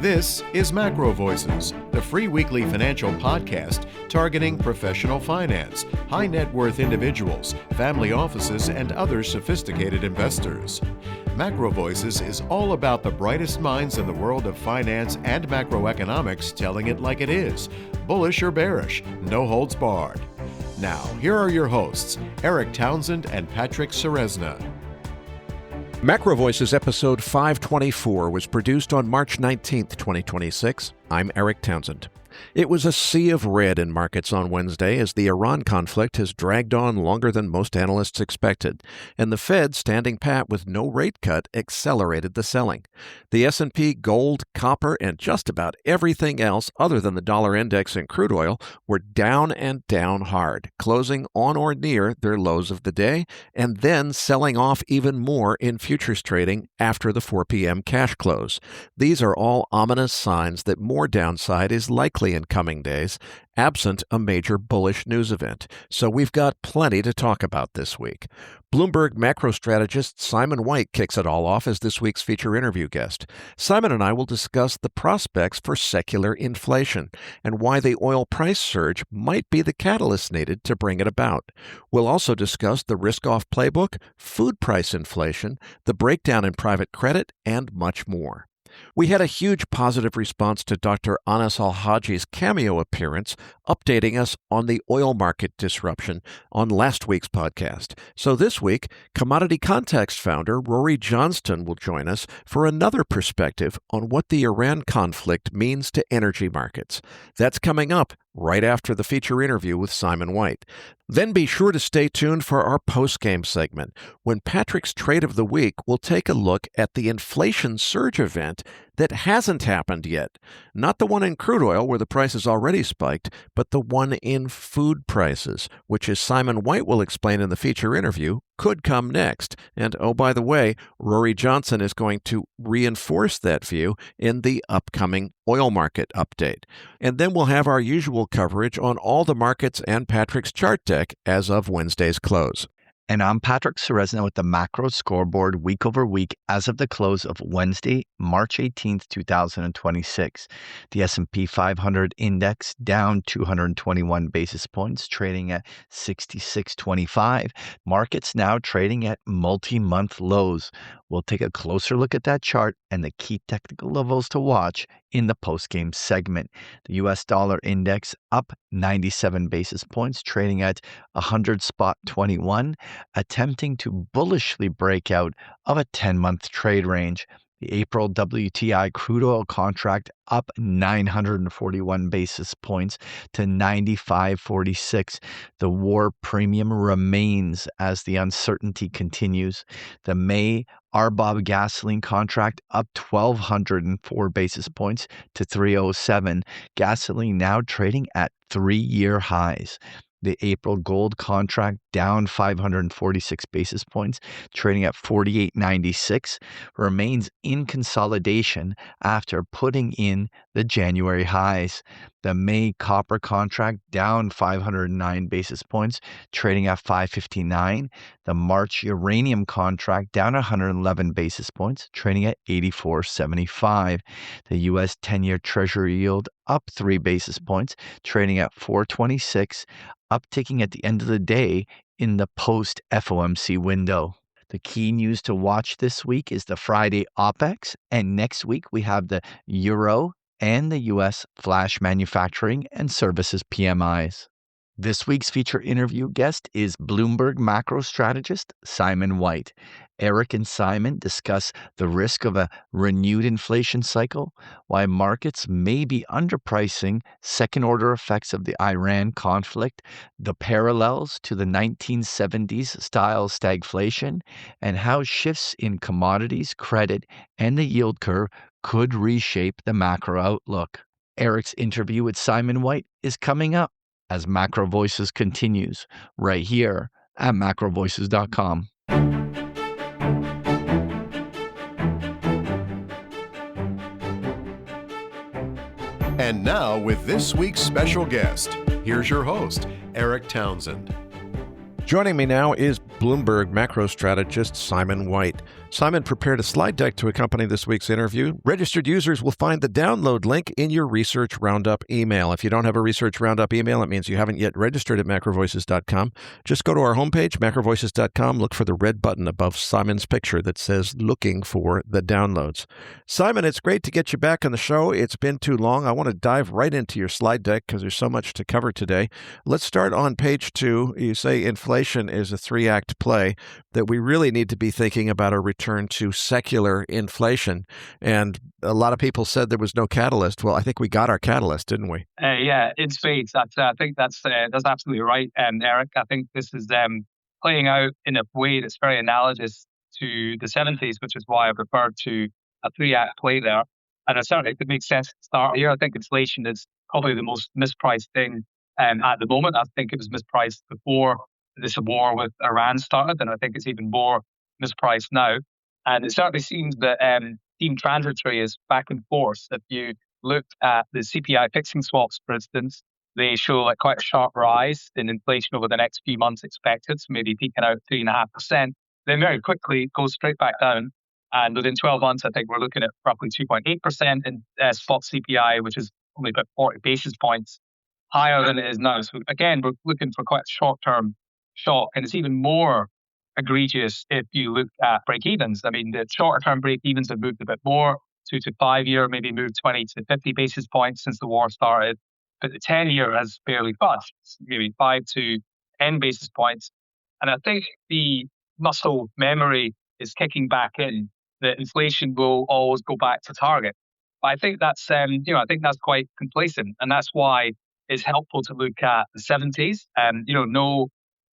This is MacroVoices, the free weekly financial podcast targeting professional finance, high net worth individuals, family offices, and other sophisticated investors. MacroVoices is all about the brightest minds in the world of finance and macroeconomics telling it like it is, bullish or bearish, no holds barred. Now, here are your hosts, Eric Townsend and Patrick Ceresna. MacroVoices episode 524 was produced on March 19th, 2026. I'm Eric Townsend. It was a sea of red in markets on Wednesday as the Iran conflict has dragged on longer than most analysts expected, and the Fed, standing pat with no rate cut, accelerated the selling. The S&P, gold, copper, and just about everything else other than the dollar index and crude oil were down and down hard, closing on or near their lows of the day, and then selling off even more in futures trading after the 4 p.m. cash close. These are all ominous signs that more downside is likely in coming days, absent a major bullish news event. So we've got plenty to talk about this week. Bloomberg macro strategist Simon White kicks it all off as this week's feature interview guest. Simon and I will discuss the prospects for secular inflation and why the oil price surge might be the catalyst needed to bring it about. We'll also discuss the risk-off playbook, food price inflation, the breakdown in private credit, and much more. We had a huge positive response to Dr. Anas Al-Haji's cameo appearance, updating us on the oil market disruption on last week's podcast. So this week, Commodity Context founder Rory Johnston will join us for another perspective on what the Iran conflict means to energy markets. That's coming up right after the feature interview with Simon White. Then be sure to stay tuned for our post-game segment, when Patrick's Trade of the Week will take a look at the inflation surge event that hasn't happened yet. Not the one in crude oil where the price has already spiked, but the one in food prices, which, as Simon White will explain in the feature interview, could come next. And oh, by the way, Rory Johnson is going to reinforce that view in the upcoming oil market update. And then we'll have our usual coverage on all the markets and Patrick's chart deck as of Wednesday's close. And I'm Patrick Ceresna with the Macro Scoreboard week over week as of the close of Wednesday, March 18th, 2026. The S&P 500 index down 221 basis points, trading at 66.25. Markets now trading at multi-month lows. We'll take a closer look at that chart and the key technical levels to watch in the post-game segment. The U.S. dollar index up 97 basis points, trading at 100.21, attempting to bullishly break out of a 10-month trade range. The April WTI crude oil contract up 941 basis points to 95.46. The war premium remains as the uncertainty continues. The May RBOB gasoline contract up 1,204 basis points to 307. Gasoline now trading at 3-year highs. The April gold contract down 546 basis points, trading at 48.96, remains in consolidation after putting in the January highs. The May copper contract down 509 basis points, trading at 559. The March uranium contract down 111 basis points, trading at 84.75. The U.S. 10-year Treasury yield up 3 basis points, trading at 4.26, upticking at the end of the day in the post-FOMC window. The key news to watch this week is the Friday OPEX, and next week we have the Euro and the U.S. flash manufacturing and services PMIs. This week's feature interview guest is Bloomberg macro strategist Simon White. Eric and Simon discuss the risk of a renewed inflation cycle, why markets may be underpricing second-order effects of the Iran conflict, the parallels to the 1970s-style stagflation, and how shifts in commodities, credit, and the yield curve could reshape the macro outlook. Eric's interview with Simon White is coming up as MacroVoices continues right here at MacroVoices.com. And now, with this week's special guest, here's your host, Eric Townsend. Joining me now is Bloomberg macro strategist Simon White. Simon prepared a slide deck to accompany this week's interview. Registered users will find the download link in your Research Roundup email. If you don't have a Research Roundup email, it means you haven't yet registered at MacroVoices.com. Just go to our homepage, MacroVoices.com, look for the red button above Simon's picture that says looking for the downloads. Simon, it's great to get you back on the show. It's been too long. I want to dive right into your slide deck because there's so much to cover today. Let's start on page 2. You say inflation is a 3-act play, that we really need to be thinking about a return to secular inflation. And a lot of people said there was no catalyst. Well, I think we got our catalyst, didn't we? Yeah, in spades. I think that's absolutely right, Eric. I think this is playing out in a way that's very analogous to the 70s, which is why I referred to a 3-act play there. And it certainly could make sense to start here. I think inflation is probably the most mispriced thing at the moment. I think it was mispriced before this war with Iran started, and I think it's even more mispriced now. And it certainly seems that theme transitory is back in force. If you look at the CPI fixing swaps, for instance, they show like quite a sharp rise in inflation over the next few months expected, so maybe peaking out 3.5%. Then very quickly it goes straight back down. And within 12 months, I think we're looking at roughly 2.8% in spot CPI, which is only about 40 basis points higher than it is now. So again, we're looking for quite a short-term shock. And it's even more egregious if you look at break-evens. I mean, the shorter-term break-evens have moved a bit more, 2 to 5 year, maybe moved 20 to 50 basis points since the war started. But the 10-year has barely budged, maybe 5 to 10 basis points. And I think the muscle memory is kicking back in, that inflation will always go back to target. But I think that's, I think that's quite complacent. And that's why it's helpful to look at the 70s. No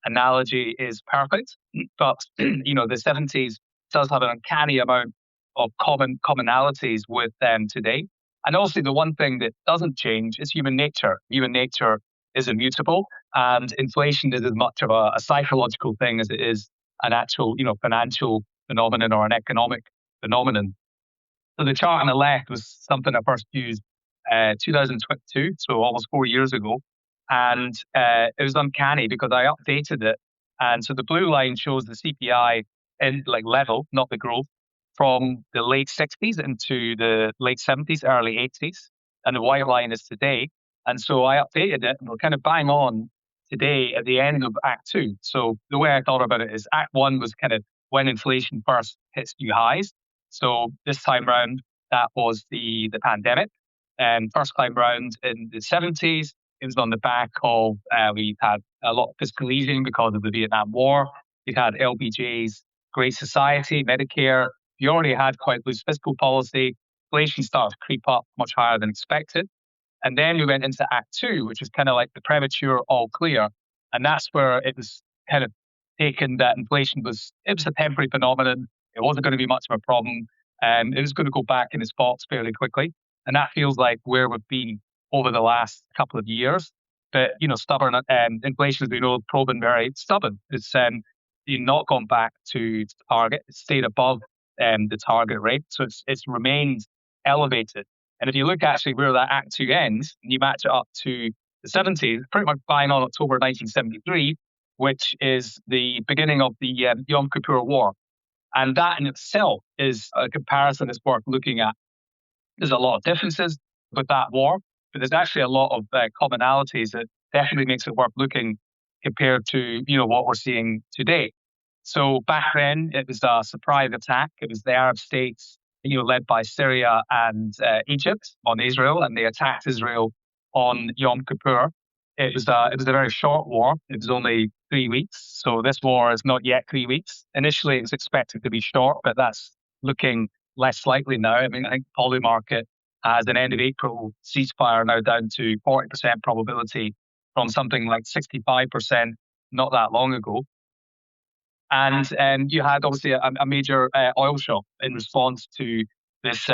analogy is perfect, but the 70s does have an uncanny amount of commonalities with them today. And also the one thing that doesn't change is human nature. Human nature is immutable, and inflation is as much of a psychological thing as it is an actual, financial phenomenon or an economic phenomenon. So the chart on the left was something I first used 2022, so almost 4 years ago. And it was uncanny because I updated it. And so the blue line shows the CPI in level, not the growth, from the late 60s into the late 70s, early 80s. And the white line is today. And so I updated it, and we're kind of bang on today at the end of Act 2. So the way I thought about it is Act 1 was kind of when inflation first hits new highs. So this time round, that was the pandemic. And first time round in the 70s, it was on the back of, we had a lot of fiscal easing because of the Vietnam War. You had LBJ's Great Society, Medicare. You already had quite loose fiscal policy. Inflation started to creep up much higher than expected. And then we went into Act 2, which is kind of like the premature all clear. And that's where it was kind of taken that inflation was a temporary phenomenon. It wasn't going to be much of a problem. It was going to go back in its spots fairly quickly. And that feels like where we've been over the last couple of years. But, stubborn inflation, as we know, proven very stubborn. It's not gone back to target. It's stayed above the target rate. So it's remained elevated. And if you look actually where that Act 2 ends, and you match it up to the 70s, pretty much bang on October 1973, which is the beginning of the Yom Kippur War. And that in itself is a comparison that's worth looking at. There's a lot of differences with that war, but there's actually a lot of commonalities that definitely makes it worth looking compared to, what we're seeing today. So back then, it was a surprise attack. It was the Arab states, led by Syria and Egypt on Israel, and they attacked Israel on Yom Kippur. It was a very short war. It was only 3 weeks. So this war is not yet 3 weeks. Initially, it was expected to be short, but that's looking less likely now. I mean, I think Polymarket has an end of April ceasefire now down to 40% probability from something like 65% not that long ago. And you had obviously a major oil shock in response to this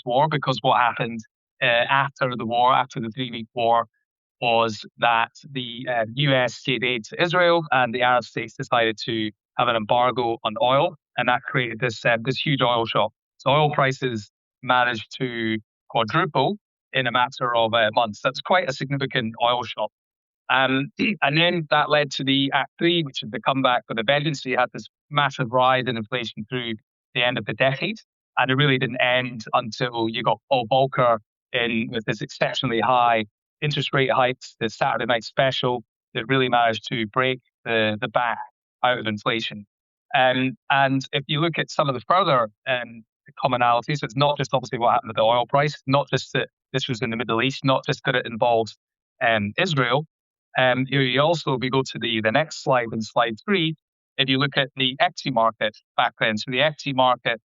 war, because what happened after the war, after the 3-week war, was that the US gave aid to Israel, and the Arab states decided to have an embargo on oil, and that created this huge oil shock. So oil prices managed to quadruple in a matter of months. That's quite a significant oil shock. And then that led to the Act 3, which is the comeback with a vengeance. So you had this massive rise in inflation through the end of the decade. And it really didn't end until you got Paul Volcker in with this exceptionally high interest rate hikes, the Saturday night special that really managed to break the back out of inflation. And if you look at some of the further commonalities, it's not just obviously what happened with the oil price, not just that this was in the Middle East, not just that it involves Israel. You also, we go to the next slide, in slide 3, if you look at the equity market back then. So the equity market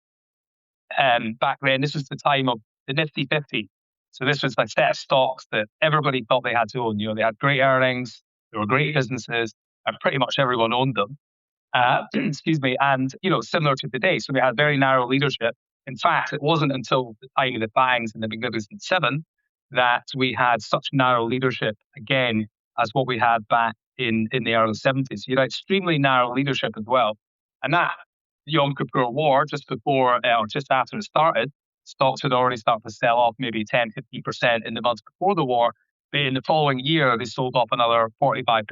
back then, this was the time of the Nifty 50. So this was a set of stocks that everybody thought they had to own. They had great earnings, they were great businesses, and pretty much everyone owned them. Excuse me. And, similar to today. So we had very narrow leadership. In fact, it wasn't until the time of the bangs in the Magnificent Seven that we had such narrow leadership again as what we had back in the early 70s. You had extremely narrow leadership as well. And that Yom Kippur War, just before or just after it started, stocks had already started to sell off maybe 10, 15% in the months before the war. But in the following year, they sold off another 45%.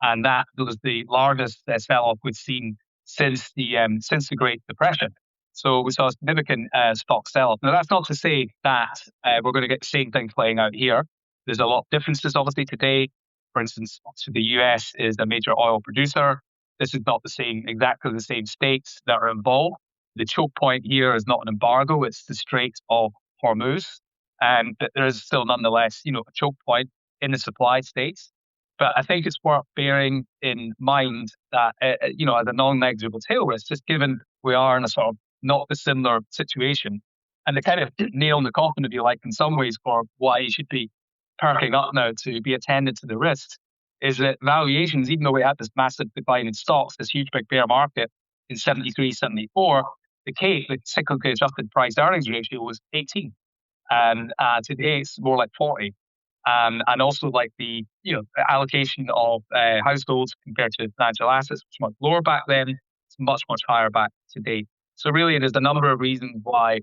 And that was the largest sell-off we've seen since the Great Depression. So we saw a significant stock sell-off. Now, that's not to say that we're going to get the same thing playing out here. There's a lot of differences, obviously, today. For instance, the US is a major oil producer. This is not exactly the same states that are involved. The choke point here is not an embargo, it's the Strait of Hormuz. But there is still nonetheless, a choke point in the supply states. But I think it's worth bearing in mind that, as a non-negligible tail risk, just given we are in a sort of not dissimilar situation, and the kind of nail in the coffin, if you like, in some ways, for why you should be perking up now to be attended to the risks, is that valuations, even though we had this massive decline in stocks, this huge big bear market in 73, 74, the cyclically adjusted price earnings ratio was 18. And today it's more like 40. And also like the allocation of households compared to financial assets was much lower back then. It's much, much higher back today. So really, there's a number of reasons why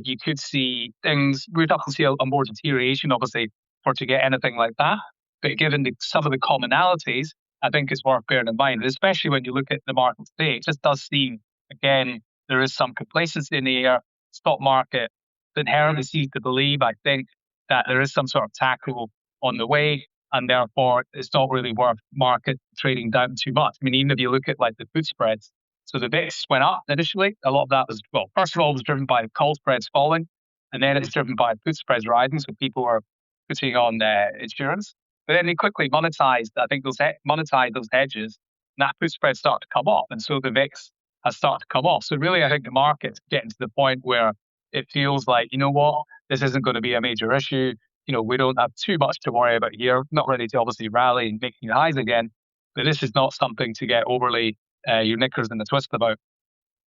you could see things. We'd have to see a more deterioration, obviously, for to get anything like that. But given some of the commonalities, I think it's worth bearing in mind, especially when you look at the market today. It just does seem, again, there is some complacency in the air. Stock market inherently seems to believe, I think, that there is some sort of tackle on the way, and therefore it's not really worth market trading down too much. I mean, even if you look at like the put spreads, so the VIX went up initially. A lot of that was, first of all, it was driven by call spreads falling, and then it's driven by put spreads rising. So people are putting on insurance, but then they quickly monetized. I think monetized those hedges, and that put spread started to come off, and so the VIX has started to come off. So really, I think the market's getting to the point where it feels like, what, this isn't going to be a major issue. We don't have too much to worry about here. Not ready to obviously rally and make new highs again, but this is not something to get overly your knickers in a twist about.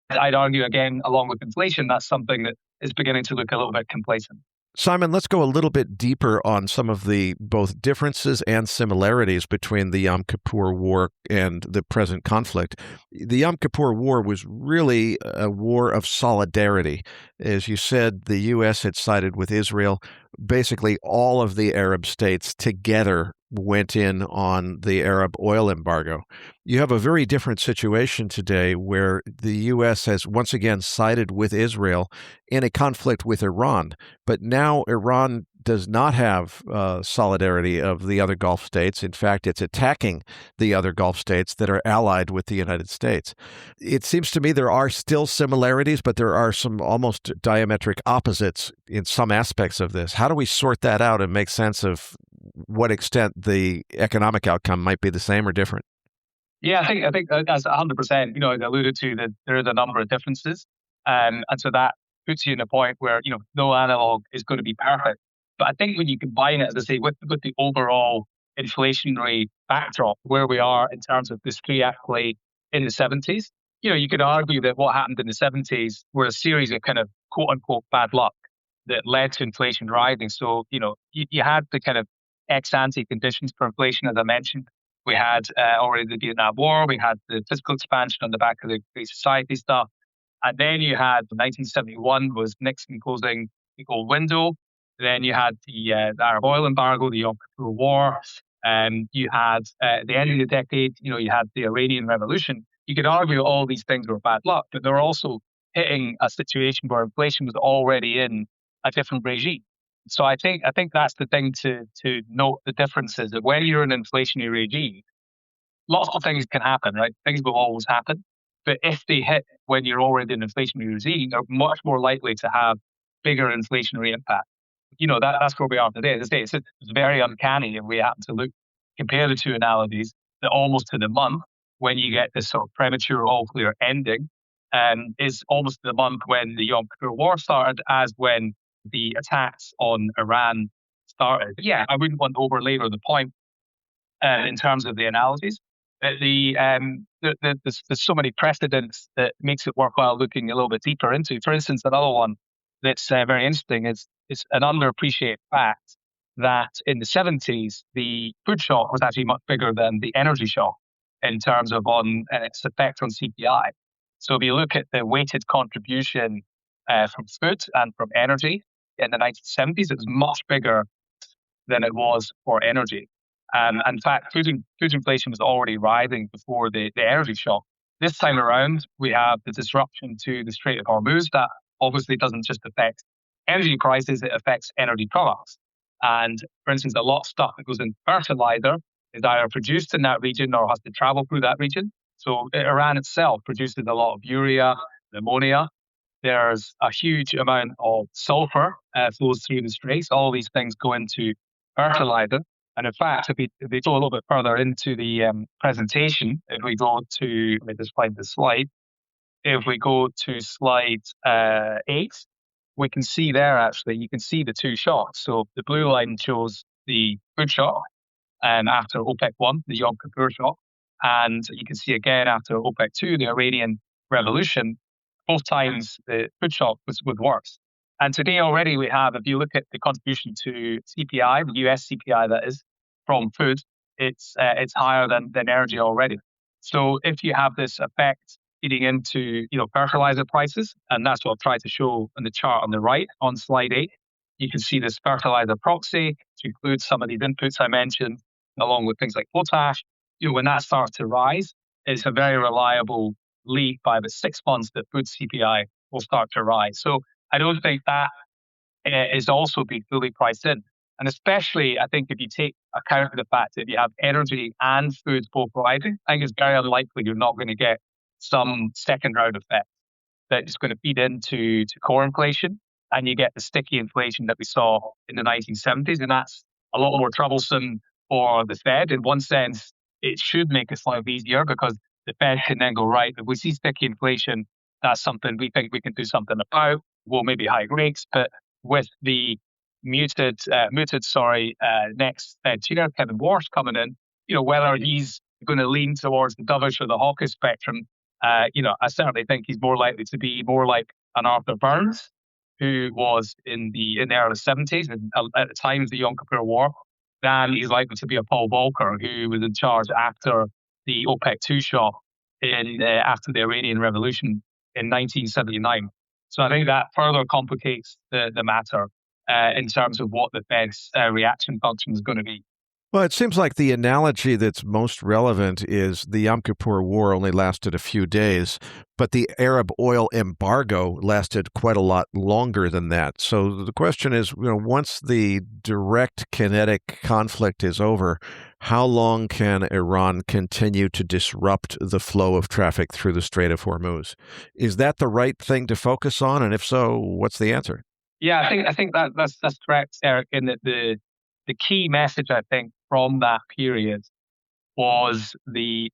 I'd argue, again, along with inflation, that's something that is beginning to look a little bit complacent. Simon, let's go a little bit deeper on some of the both differences and similarities between the Yom Kippur War and the present conflict. The Yom Kippur War was really a war of solidarity. As you said, the U.S. had sided with Israel. Basically, all of the Arab states together went in on the Arab oil embargo. You have a very different situation today where the U.S. has once again sided with Israel in a conflict with Iran. But now Iran does not have solidarity of the other Gulf states. In fact, it's attacking the other Gulf states that are allied with the United States. It seems to me there are still similarities, but there are some almost diametric opposites in some aspects of this. How do we sort that out and make sense of what extent the economic outcome might be the same or different? Yeah, I think that's 100%. I alluded to that there is a number of differences, and so that puts you in a point where no analog is going to be perfect. But I think when you combine it, as I say, with the overall inflationary backdrop where we are in terms of this three-act play in the 70s, you could argue that what happened in the 70s were a series of kind of quote unquote bad luck that led to inflation rising. So you had the kind of ex-ante conditions for inflation, as I mentioned. We had already the Vietnam War. We had the fiscal expansion on the back of the Great Society stuff. And then you had 1971 was Nixon closing the gold window. Then you had the Arab oil embargo, the Yom Kippur War. You had at the end of the decade, you had the Iranian Revolution. You could argue all these things were bad luck, but they were also hitting a situation where inflation was already in a different regime. So I think that's the thing to note the differences that when you're in an inflationary regime, lots of things can happen, right? Things will always happen. But if they hit when you're already in an inflationary regime, they're much more likely to have bigger inflationary impact. That's where we are today. As I say, it's very uncanny if we happen to compare the two analogies, that almost to the month when you get this sort of premature all clear ending, is almost the month when the Yom Kippur War started, as when the attacks on Iran started. Yeah, I wouldn't want to overlabor the point in terms of the analogies. But there's so many precedents that makes it worthwhile looking a little bit deeper into. For instance, another one that's very interesting is an underappreciated fact that in the 70s, the food shock was actually much bigger than the energy shock in terms of its effect on CPI. So if you look at the weighted contribution from food and from energy in the 1970s, it was much bigger than it was for energy. In fact, food inflation was already rising before the energy shock. This time around, we have the disruption to the Strait of Hormuz that obviously doesn't just affect energy prices, it affects energy products. And for instance, a lot of stuff that goes in fertilizer is either produced in that region or has to travel through that region. So Iran itself produces a lot of urea, ammonia. There's a huge amount of sulfur flows through the straits. All these things go into fertilizer. And in fact, if we go a little bit further into the presentation, if we go to, let me just find the slide. If we go to slide 8, we can see there actually, you can see the two shocks. So the blue line shows the food shock after OPEC 1, the Yom Kippur shock. And you can see again after OPEC 2, the Iranian Revolution. Both times the food shock was worse. And today already we have, if you look at the contribution to CPI, the US CPI that is, from food, it's higher than energy already. So if you have this effect eating into fertilizer prices, and that's what I've tried to show in the chart on the right on slide 8, you can see this fertilizer proxy, which includes some of these inputs I mentioned, along with things like potash. When that starts to rise, it's a very reliable lead by about 6 months that food CPI will start to rise. So I don't think that is also being fully priced in. And especially, I think if you take account of the fact that you have energy and food both rising, I think it's very unlikely you're not going to get some second round effect that is going to feed into core inflation. And you get the sticky inflation that we saw in the 1970s. And that's a lot more troublesome for the Fed. In one sense, it should make its life easier because the Fed can then go, right, if we see sticky inflation, that's something we think we can do something about. We'll maybe hike rates, but with the muted next Fed chair, Kevin Warsh, coming in, whether he's going to lean towards the dovish or the hawkish spectrum, I certainly think he's more likely to be more like an Arthur Burns, who was in the early 70s and at the time of the Yom Kippur War, than he's likely to be a Paul Volcker, who was in charge after the OPEC 2 shock after the Iranian Revolution in 1979. So I think that further complicates the matter in terms of what the Fed's reaction function is going to be. Well, it seems like the analogy that's most relevant is the Yom Kippur War only lasted a few days, but the Arab oil embargo lasted quite a lot longer than that. So the question is, once the direct kinetic conflict is over, how long can Iran continue to disrupt the flow of traffic through the Strait of Hormuz? Is that the right thing to focus on? And if so, what's the answer? Yeah, I think that's correct, Eric, in that the key message, I think, from that period was the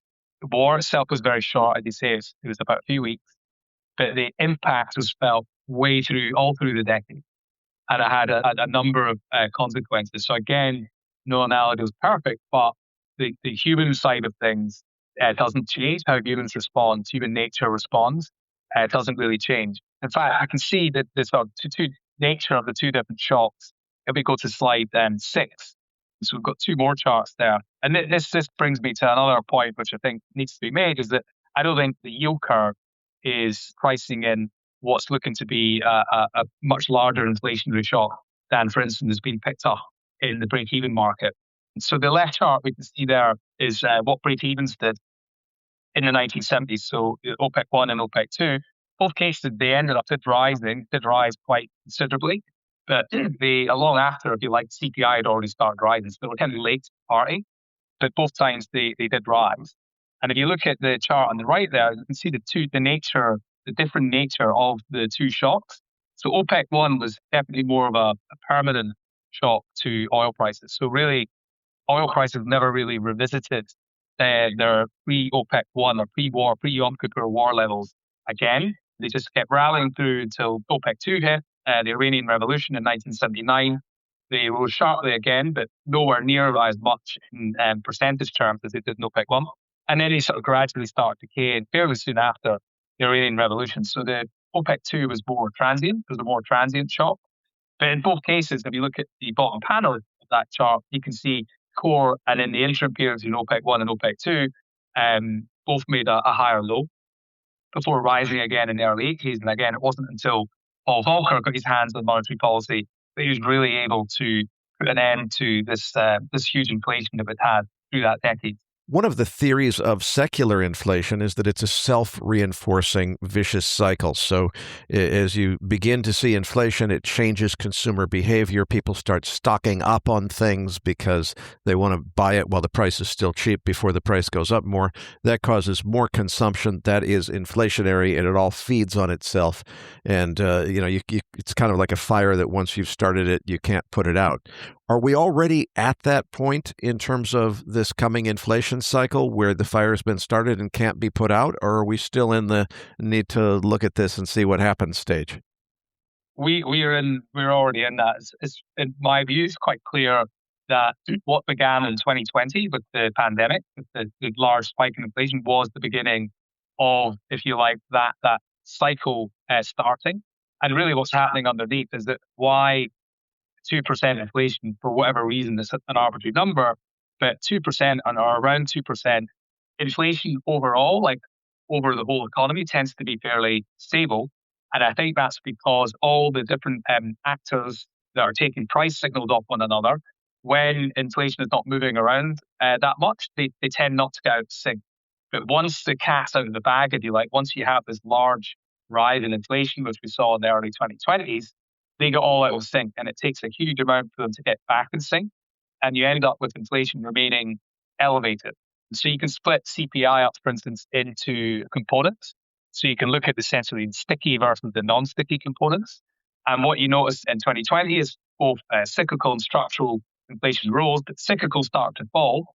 war itself was very short, as you say, it was about a few weeks, but the impact was felt all through the decade. And it had a number of consequences. So again, no analogy was perfect, but the human side of things doesn't change. How humans respond, human nature responds, doesn't really change. In fact, I can see that the sort of two nature of the two different shocks. If we go to slide 6, so we've got 2 more charts there. And this brings me to another point, which I think needs to be made, is that I don't think the yield curve is pricing in what's looking to be a much larger inflationary shock than, for instance, has been picked up in the break-even market. So the left chart we can see there is what break-evens did in the 1970s. So OPEC 1 and OPEC 2, both cases, they ended up did rise quite considerably. But along after, if you like, CPI had already started rising. So they were kind of late to the party. But both times they did rise. And if you look at the chart on the right there, you can see the different nature of the two shocks. So OPEC 1 was definitely more of a permanent shock to oil prices. So really, oil prices never really revisited their pre-OPEC 1 or pre-war, pre-Yom Kippur war levels again. They just kept rallying through until OPEC 2 hit, the Iranian Revolution in 1979. They rose sharply again, but nowhere near as much in percentage terms as they did in OPEC 1. And then they sort of gradually start decaying fairly soon after the Iranian Revolution. So the OPEC 2 was more transient. It was a more transient shock. But in both cases, if you look at the bottom panel of that chart, you can see core and in the interim periods in OPEC 1 and OPEC 2, both made a higher low before rising again in the early 80s. And again, it wasn't until Paul Volcker got his hands on monetary policy that he was really able to put an end to this huge inflation that we'd had through that decade. One of the theories of secular inflation is that it's a self-reinforcing vicious cycle. So as you begin to see inflation, it changes consumer behavior. People start stocking up on things because they want to buy it while the price is still cheap before the price goes up more. That causes more consumption. That is inflationary, and it all feeds on itself. And, it's kind of like a fire that once you've started it, you can't put it out. Are we already at that point in terms of this coming inflation cycle where the fire has been started and can't be put out, or are we still in the need to look at this and see what happens stage? We're already in that. It's in my view, it's quite clear that what began in 2020 with the pandemic, with the large spike in inflation, was the beginning of, if you like, that cycle starting. And really, what's happening underneath is that why 2% inflation, for whatever reason, is an arbitrary number, but 2% or around 2% inflation overall, like over the whole economy, tends to be fairly stable. And I think that's because all the different actors that are taking price signals off one another, when inflation is not moving around that much, they tend not to get out of sync. But once the cat's out of the bag, if you like, once you have this large rise in inflation, which we saw in the early 2020s, they get all out of sync, and it takes a huge amount for them to get back in sync, and you end up with inflation remaining elevated. So you can split CPI up, for instance, into components. So you can look at essentially sticky versus the non-sticky components. And what you notice in 2020 is both cyclical and structural inflation rose, but cyclical started to fall,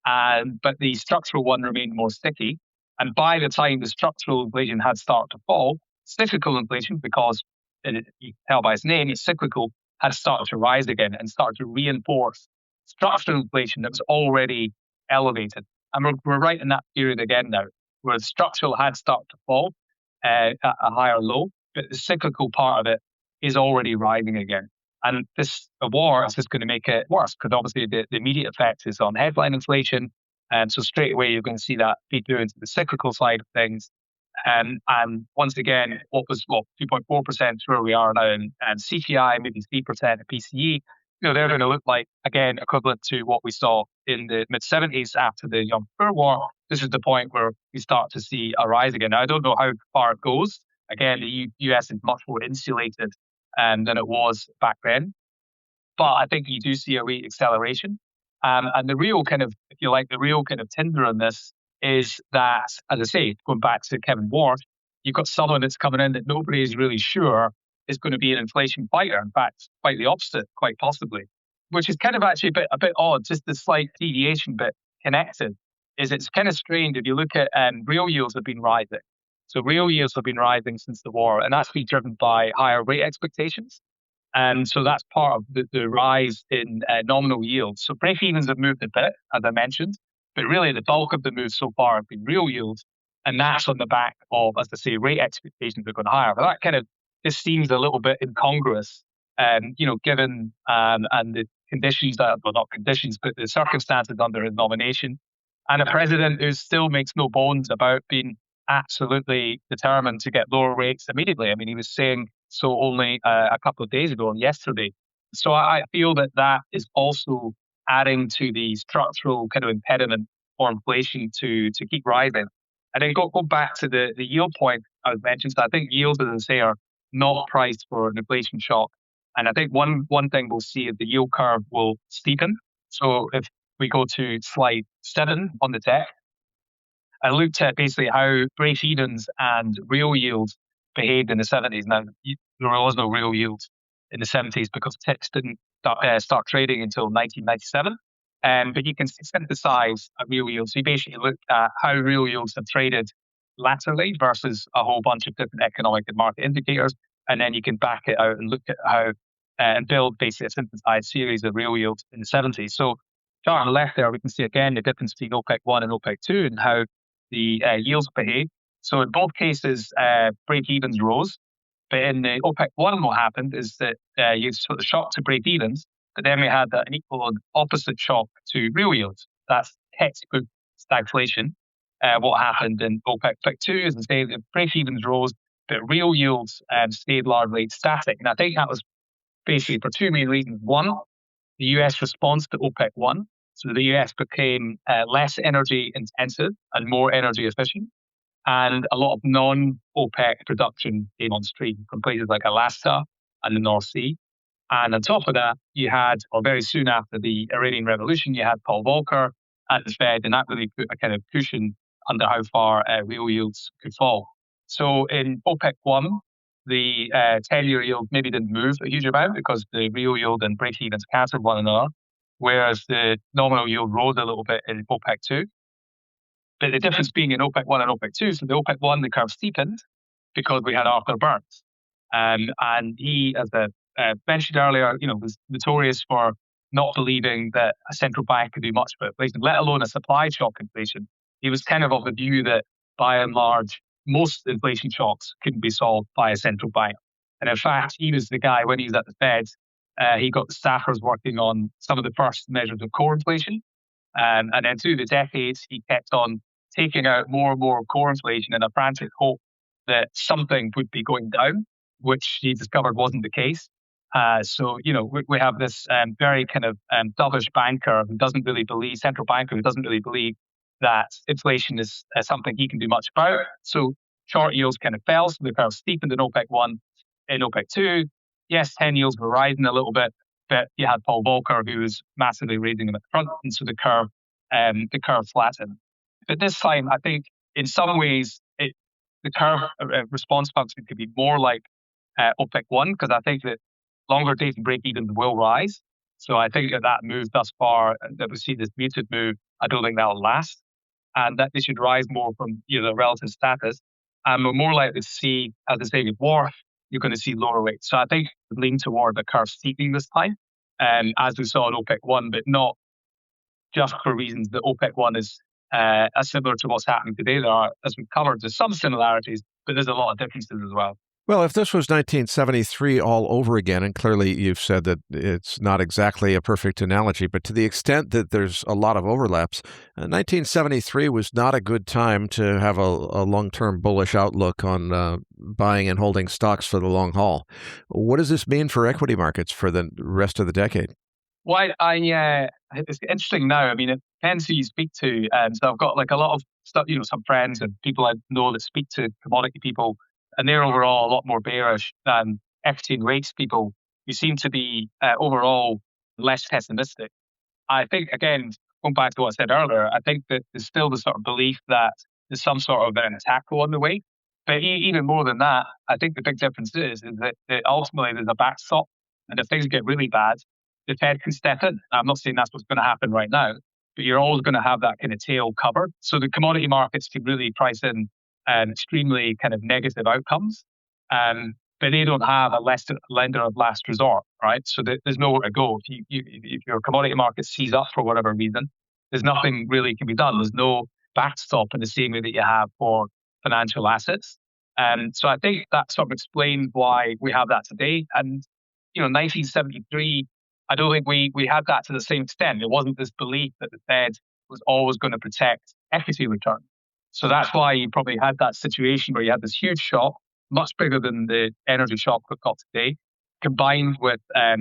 but the structural one remained more sticky. And by the time the structural inflation had started to fall, cyclical inflation, because you can tell by its name, it's cyclical, had started to rise again and started to reinforce structural inflation that was already elevated. And we're right in that period again now, where the structural had started to fall at a higher low, but the cyclical part of it is already rising again. And this war is just going to make it worse, because obviously the immediate effect is on headline inflation. And so straight away, you're going to see that feed through into the cyclical side of things. And once again, what was 2.4% where we are now, and CPI, maybe 3% of PCE, they're going to look like, again, equivalent to what we saw in the mid-70s after the Yom Kippur War. This is the point where we start to see a rise again. Now, I don't know how far it goes. Again, the US is much more insulated than it was back then. But I think you do see a rate acceleration. And the real kind of, if you like, the real kind of tinder on this is that, as I say, going back to Kevin Ward, you've got someone that's coming in that nobody is really sure is going to be an inflation fighter. In fact, quite the opposite, quite possibly, which is kind of actually a bit odd, just the slight deviation, but connected, is it's kind of strange if you look at real yields have been rising. So real yields have been rising since the war, and that's been driven by higher rate expectations. And so that's part of the rise in nominal yields. So break-evens have moved a bit, as I mentioned, but really the bulk of the moves so far have been real yields. And that's on the back of, as I say, rate expectations are going higher. But that kind of just seems a little bit incongruous, given and the conditions that, well, not conditions, but the circumstances under his nomination. And a president who still makes no bones about being absolutely determined to get lower rates immediately. I mean, he was saying so only a couple of days ago and yesterday. So I feel that is also adding to the structural kind of impediment for inflation to keep rising. And then go back to the yield point I was mentioning. So I think yields, as I say, are not priced for an inflation shock. And I think one thing we'll see is the yield curve will steepen. So if we go to slide 7 on the deck, I looked at basically how break-evens and real yields behaved in the 70s. Now, there was no real yields in the 70s because TIPS didn't start trading until 1997. But you can synthesize a real yield. So you basically look at how real yields have traded laterally versus a whole bunch of different economic and market indicators. And then you can back it out and look at how and build basically a synthesized series of real yields in the 70s. So chart on the left there, we can see again the difference between OPEC 1 and OPEC 2 and how the yields behave. So in both cases, break-evens rose. But in the OPEC 1, what happened is that you sort of shocked to break-evens, but then we had an equal and opposite shock to real yields. That's textbook stagflation. What happened in OPEC 2 is instead the break-evens rose, but real yields stayed largely static. And I think that was basically for two main reasons. One, the US response to OPEC 1. So the US became less energy intensive and more energy efficient. And a lot of non-OPEC production came on stream from places like Alaska and the North Sea. And on top of that, you had, or very soon after the Iranian Revolution, you had Paul Volcker at the Fed, and that really put a kind of cushion under how far real yields could fall. So in OPEC 1, the 10-year yield maybe didn't move a huge amount because the real yield and break-evens cancelled one another, whereas the nominal yield rose a little bit in OPEC 2. But the difference being in OPEC 1 and OPEC 2, so the OPEC 1, the curve steepened because we had Arthur Burns. And he, as I mentioned earlier, was notorious for not believing that a central bank could do much about inflation, let alone a supply shock inflation. He was kind of the view that, by and large, most inflation shocks couldn't be solved by a central bank. And in fact, he was the guy, when he was at the Fed, he got the staffers working on some of the first measures of core inflation. And then through the decades, he kept on taking out more and more core inflation in a frantic hope that something would be going down, which he discovered wasn't the case. So we have this very kind of dovish banker who doesn't really believe, central banker who doesn't really believe that inflation is something he can do much about. So short yields kind of fell, so the curve steepened in OPEC 1. In OPEC 2, yes, 10 yields were rising a little bit, but you had Paul Volcker who was massively raising them at the front, and so the curve flattened. But this time, I think in some ways, the curve response function could be more like OPEC 1, because I think that longer dated break-evens will rise. So I think that move thus far, that we see this muted move, I don't think that'll last. And that they should rise more from the relative status. And we're more likely to see, as I say, with Wharf, you're going to see lower rates. So I think lean toward the curve steepening this time, as we saw in OPEC 1, but not just for reasons that OPEC 1 is similar to what's happening today. There are, as we've covered, there's some similarities, but there's a lot of differences as well. Well, if this was 1973 all over again, and clearly you've said that it's not exactly a perfect analogy, but to the extent that there's a lot of overlaps, 1973 was not a good time to have a long-term bullish outlook on buying and holding stocks for the long haul. What does this mean for equity markets for the rest of the decade? Well, it's interesting now. I mean, it depends who you speak to. So I've got a lot of stuff, some friends and people I know that speak to commodity people, and they're overall a lot more bearish than equity and rates people who seem to be overall less pessimistic. I think, again, going back to what I said earlier, I think that there's still the sort of belief that there's some sort of an attack on the way. But even more than that, I think the big difference is that ultimately there's a backstop, and if things get really bad, the Fed can step in. I'm not saying that's what's going to happen right now, but you're always going to have that kind of tail covered. So the commodity markets can really price in extremely kind of negative outcomes, but they don't have a lender of last resort, right? So there's nowhere to go. If your commodity market sees up for whatever reason, there's nothing really can be done. There's no backstop in the same way that you have for financial assets. So I think that sort of explains why we have that today. And 1973. I don't think we had that to the same extent. It wasn't this belief that the Fed was always going to protect equity return. So that's why you probably had that situation where you had this huge shock, much bigger than the energy shock we've got today, combined with a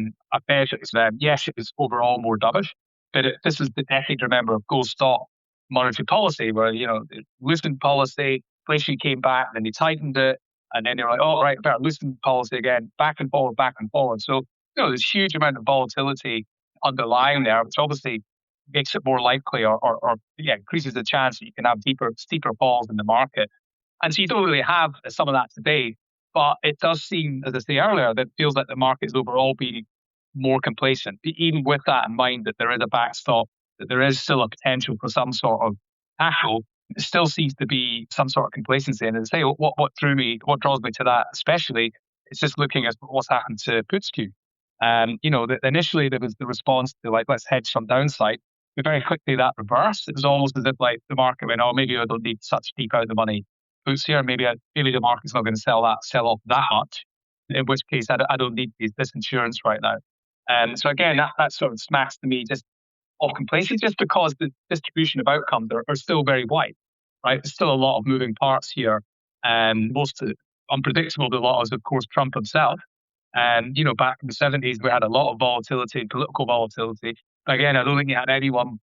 Fed that was, yes, it was overall more dovish, But this is the decade, remember, of gold stock monetary policy, where it loosened policy, inflation came back, then they tightened it, and then they're like, oh right, better loosen policy again, back and forward, back and forward. So there's a huge amount of volatility underlying there, which obviously makes it more likely, or increases the chance that you can have steeper falls in the market. And so you don't really have some of that today. But it does seem, as I say earlier, that it feels like the market is overall being more complacent, even with that in mind, that there is a backstop, that there is still a potential for some sort of tackle. It still seems to be some sort of complacency. And as I say, what draws me to that especially, is just looking at what's happened to Putsku. Initially there was the response to like, let's hedge some downside. But very quickly that reversed. It was almost as if like the market went, oh, maybe I don't need such deep out of the money puts here. Maybe the market's not going to sell off that much. In which case, I don't need this insurance right now. So again, that sort of smacks to me just of complacency, just because the distribution of outcomes are still very wide, right? There's still a lot of moving parts here, and most unpredictable to a lot is, of course, Trump himself. And back in the 70s, we had a lot of volatility, political volatility. Again, I don't think he had anyone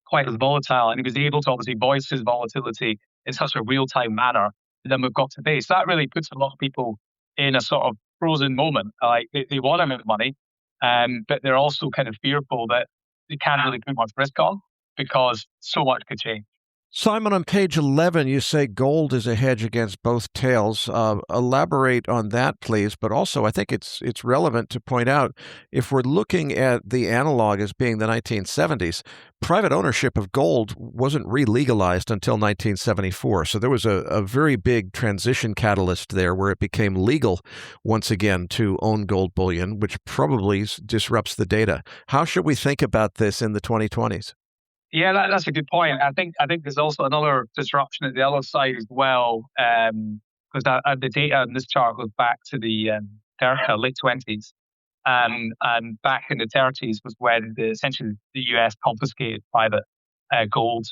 quite as volatile, and he was able to obviously voice his volatility in such a real-time manner than we've got today. So that really puts a lot of people in a sort of frozen moment. Like they want to make money, but they're also kind of fearful that they can't really put much risk on because so much could change. Simon, on page 11, you say gold is a hedge against both tails. Elaborate on that, please. But also, I think it's relevant to point out, if we're looking at the analog as being the 1970s, private ownership of gold wasn't re-legalized until 1974. So there was a very big transition catalyst there where it became legal once again to own gold bullion, which probably disrupts the data. How should we think about this in the 2020s? Yeah, that's a good point. I think there's also another disruption at the other side as well, because the data in this chart goes back to the late 20s, and back in the 30s was when essentially the US confiscated private gold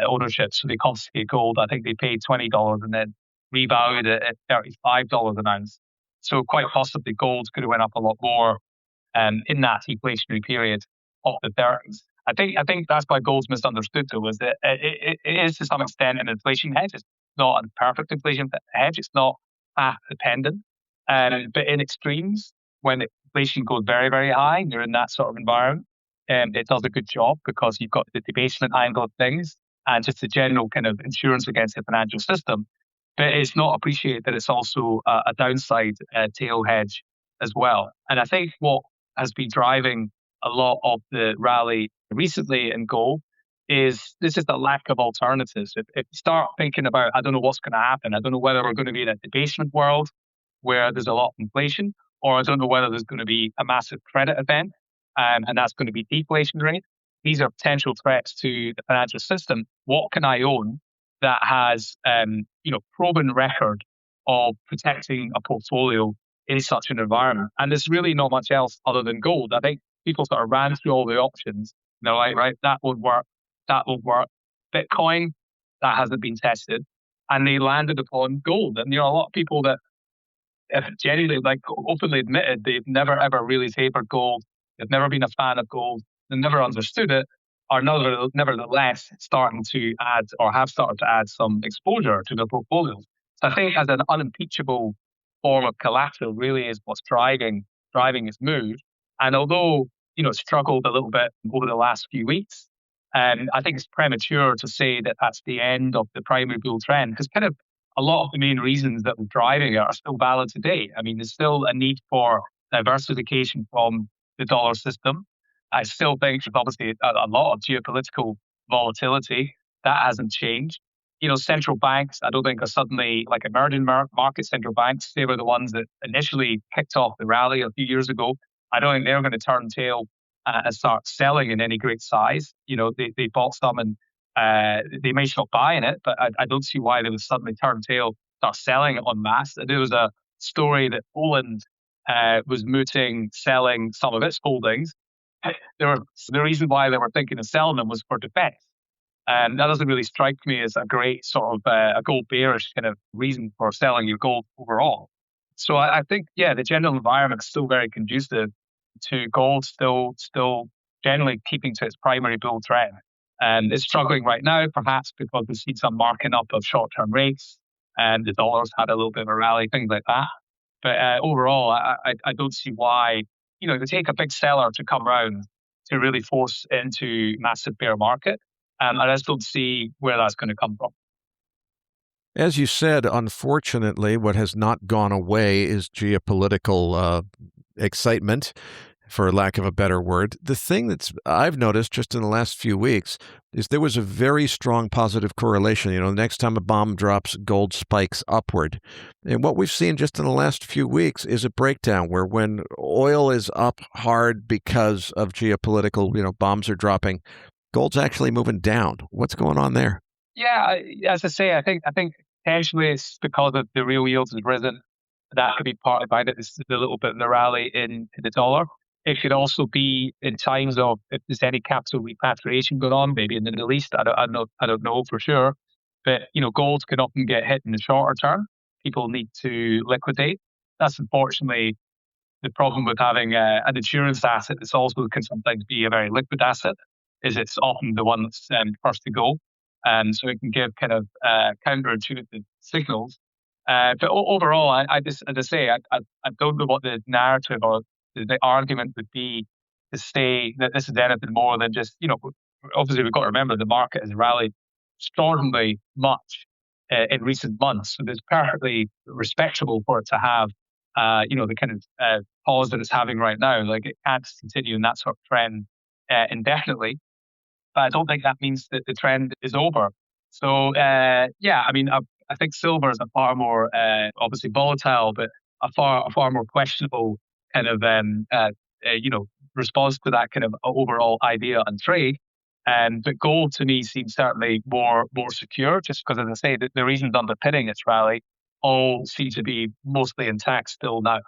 ownership. So they confiscated gold. I think they paid $20 and then revalued it at $35 an ounce. So quite possibly gold could have went up a lot more in that deflationary period of the 30s. I think that's why gold's misunderstood, though, is that it is to some extent an inflation hedge. It's not a perfect inflation hedge. It's not path dependent. But in extremes, when inflation goes very, very high, and you're in that sort of environment, it does a good job because you've got the debasement angle of things and just the general kind of insurance against the financial system. But it's not appreciated that it's also a downside tail hedge as well. And I think what has been driving a lot of the rally recently in gold is this is the lack of alternatives. If you start thinking about, I don't know what's going to happen, I don't know whether we're going to be in a debasement world where there's a lot of inflation, or I don't know whether there's going to be a massive credit event, and that's going to be deflationary. These are potential threats to the financial system. What can I own that has proven record of protecting a portfolio in such an environment? And there's really not much else other than gold. I think people sort of ran through all the options. They're like, right, that won't work. That won't work. Bitcoin, that hasn't been tested. And they landed upon gold. And a lot of people that genuinely, like, openly admitted they've never, ever really favored gold. They've never been a fan of gold. They've never understood it, are nevertheless starting to add, or have started to add, some exposure to their portfolios. So I think as an unimpeachable form of collateral really is what's driving its move. And although it's struggled a little bit over the last few weeks, I think it's premature to say that that's the end of the primary bull trend, because kind of a lot of the main reasons that were driving it are still valid today. I mean, there's still a need for diversification from the dollar system. I still think there's obviously a lot of geopolitical volatility. That hasn't changed. Central banks, I don't think are suddenly like emerging market central banks. They were the ones that initially kicked off the rally a few years ago. I don't think they're going to turn tail and start selling in any great size. They bought some and they may stop buying it, but I don't see why they would suddenly turn tail, start selling it en masse. There was a story that Poland was mooting selling some of its holdings. The reason why they were thinking of selling them was for defense. And that doesn't really strike me as a great sort of a gold bearish kind of reason for selling your gold overall. So I think, the general environment is still very conducive to gold still generally keeping to its primary bull trend. And it's struggling right now, perhaps because we've seen some marking up of short-term rates, and the dollar's had a little bit of a rally, things like that. But overall, I don't see why, it would take a big seller to come around to really force it into massive bear market. And I just don't see where that's going to come from. As you said, unfortunately, what has not gone away is geopolitical excitement, for lack of a better word. The thing I've noticed just in the last few weeks is there was a very strong positive correlation. The next time a bomb drops, gold spikes upward. And what we've seen just in the last few weeks is a breakdown where when oil is up hard because of geopolitical, bombs are dropping, gold's actually moving down. What's going on there? Yeah, as I say, I think potentially it's because of the real yields has risen. That could be part of it. This is a little bit of the rally in the dollar. It could also be in times of if there's any capital repatriation going on, maybe in the Middle East. I don't know for sure. But gold can often get hit in the shorter term. People need to liquidate. That's unfortunately the problem with having an insurance asset. That's also can sometimes be a very liquid asset. Is it's often the one that's first to go, so it can give kind of counterintuitive signals. But overall, I just, as I say, I don't know what the narrative or the argument would be to say that this is anything more than just, obviously we've got to remember the market has rallied extraordinarily much in recent months. So it's perfectly respectable for it to have, the kind of pause that it's having right now. Like it can't continue in that sort of trend indefinitely. But I don't think that means that the trend is over. So, I think silver is a far more, obviously volatile, but a far more questionable kind of, response to that kind of overall idea and trade. But gold to me seems certainly more secure, just because, as I say, the reasons underpinning its rally all seem to be mostly intact still now.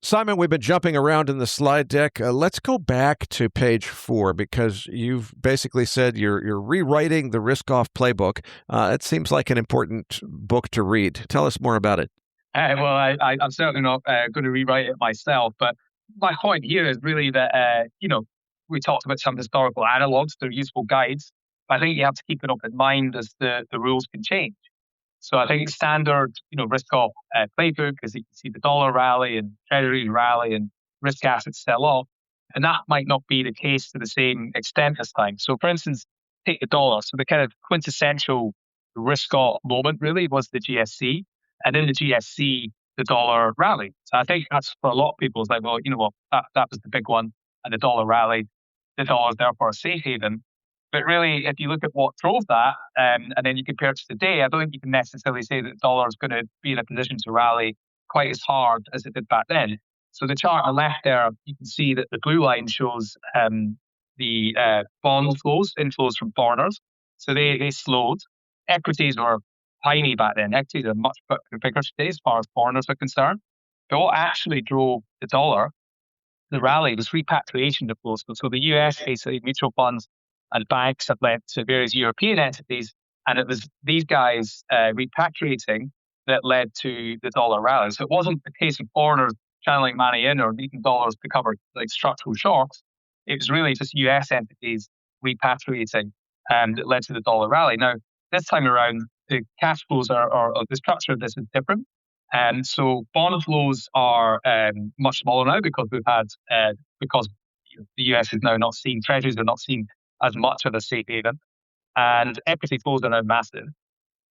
Simon, we've been jumping around in the slide deck. Let's go back to page 4 because you've basically said you're rewriting the risk-off playbook. It seems like an important book to read. Tell us more about it. I'm certainly not going to rewrite it myself, but my point here is really that, we talked about some historical analogs. They're useful guides, but I think you have to keep it up in mind as the rules can change. So I think standard, risk-off playbook, as you can see the dollar rally and treasuries rally and risk assets sell off. And that might not be the case to the same extent this time. So for instance, take the dollar. So the kind of quintessential risk-off moment really was the GFC. And in the GFC, the dollar rallied. So I think that's for a lot of people, it's like, well, that was the big one. And the dollar rallied. The dollar is therefore a safe haven. But really, if you look at what drove that, and then you compare it to today, I don't think you can necessarily say that the dollar is going to be in a position to rally quite as hard as it did back then. So the chart on the left there, you can see that the blue line shows the bond flows, inflows from foreigners. So they slowed. Equities were tiny back then. Equities are much bigger today as far as foreigners are concerned. But what actually drove the dollar, the rally, was repatriation of flows. So the US, basically mutual funds and banks have lent to various European entities, and it was these guys repatriating that led to the dollar rally. So it wasn't the case of foreigners channeling money in or needing dollars to cover like structural shocks. It was really just US entities repatriating that led to the dollar rally. Now, this time around, the cash flows or the structure of this is different. And so bond flows are much smaller now because because the US is now not seeing treasuries are not seeing as much of a safe haven, and equity flows are now massive.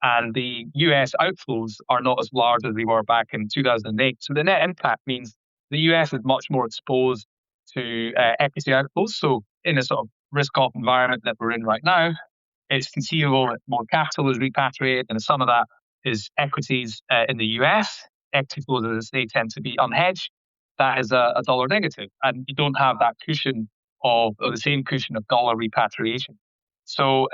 And the US outflows are not as large as they were back in 2008. So the net impact means the US is much more exposed to equity outflows. So in a sort of risk-off environment that we're in right now, it's conceivable that more capital is repatriated, and some of that is equities in the US. Equity flows, as they tend to be unhedged. That is a dollar negative, and you don't have that cushion or the same cushion of dollar repatriation. So,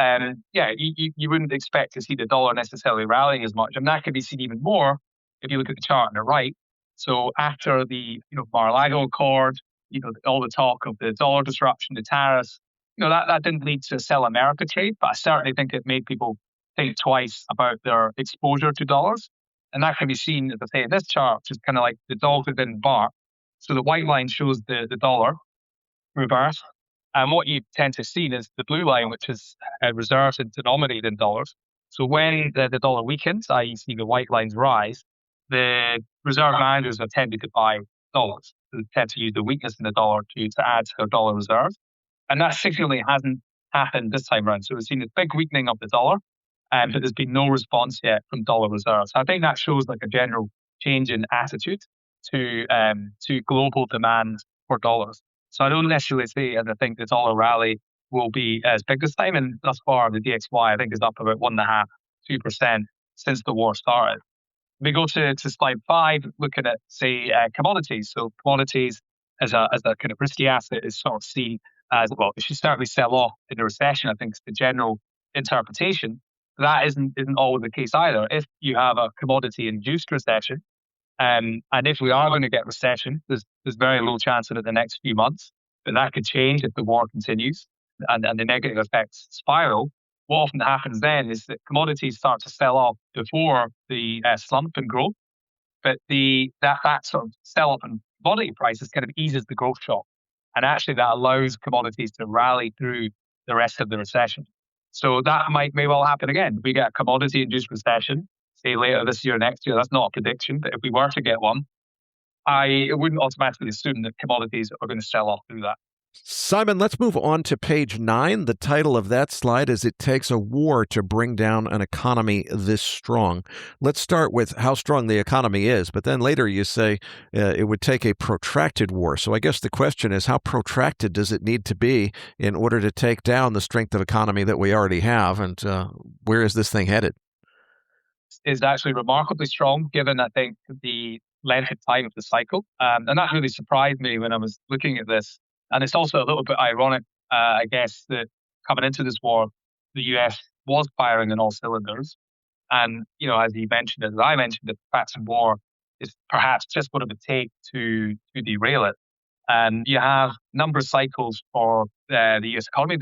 you wouldn't expect to see the dollar necessarily rallying as much, and that could be seen even more if you look at the chart on the right. So, after the Mar-a-Lago Accord, all the talk of the dollar disruption, the tariffs, that didn't lead to sell America trade, but I certainly think it made people think twice about their exposure to dollars, and that can be seen, as I say, in this chart, just kind of like the dog that didn't bark. So the white line shows the dollar reverse, And what you tend to see is the blue line, which is reserves and denominated in dollars. So when the dollar weakens, i.e. see the white lines rise, the reserve managers have tended to buy dollars. They tend to use the weakness in the dollar to add to their dollar reserves. And that significantly hasn't happened this time around. So we've seen a big weakening of the dollar, but there's been no response yet from dollar reserves. I think that shows like a general change in attitude to global demand for dollars. So I don't necessarily say, and I think the dollar rally will be as big this time. And thus far, the DXY, I think, is up about 1.5%, 2% since the war started. We go to slide 5, looking at, say, commodities. So commodities as a kind of risky asset is sort of seen as, well, it should certainly sell off in a recession, I think is the general interpretation. That isn't always the case either. If you have a commodity-induced recession, and if we are going to get recession, there's very low chance of it in the next few months, but that could change if the war continues and the negative effects spiral. What often happens then is that commodities start to sell off before the slump in growth, but that sort of sell off in commodity prices kind of eases the growth shock, and actually that allows commodities to rally through the rest of the recession. So that may well happen again. If we get a commodity-induced recession, say later this year, next year, that's not a prediction, but if we were to get one, I wouldn't automatically assume that commodities are going to sell off through that. Simon, let's move on to page 9. The title of that slide is "It Takes a War to Bring Down an Economy This Strong." Let's start with how strong the economy is, but then later you say it would take a protracted war. So I guess the question is, how protracted does it need to be in order to take down the strength of economy that we already have, and where is this thing headed? Is actually remarkably strong, given, I think, the length of time of the cycle. And that really surprised me when I was looking at this. And it's also a little bit ironic, I guess, that coming into this war, the US was firing on all cylinders. And, as you mentioned, as I mentioned, the fact of war is perhaps just what it would take to derail it. And you have a number of cycles for the US economy.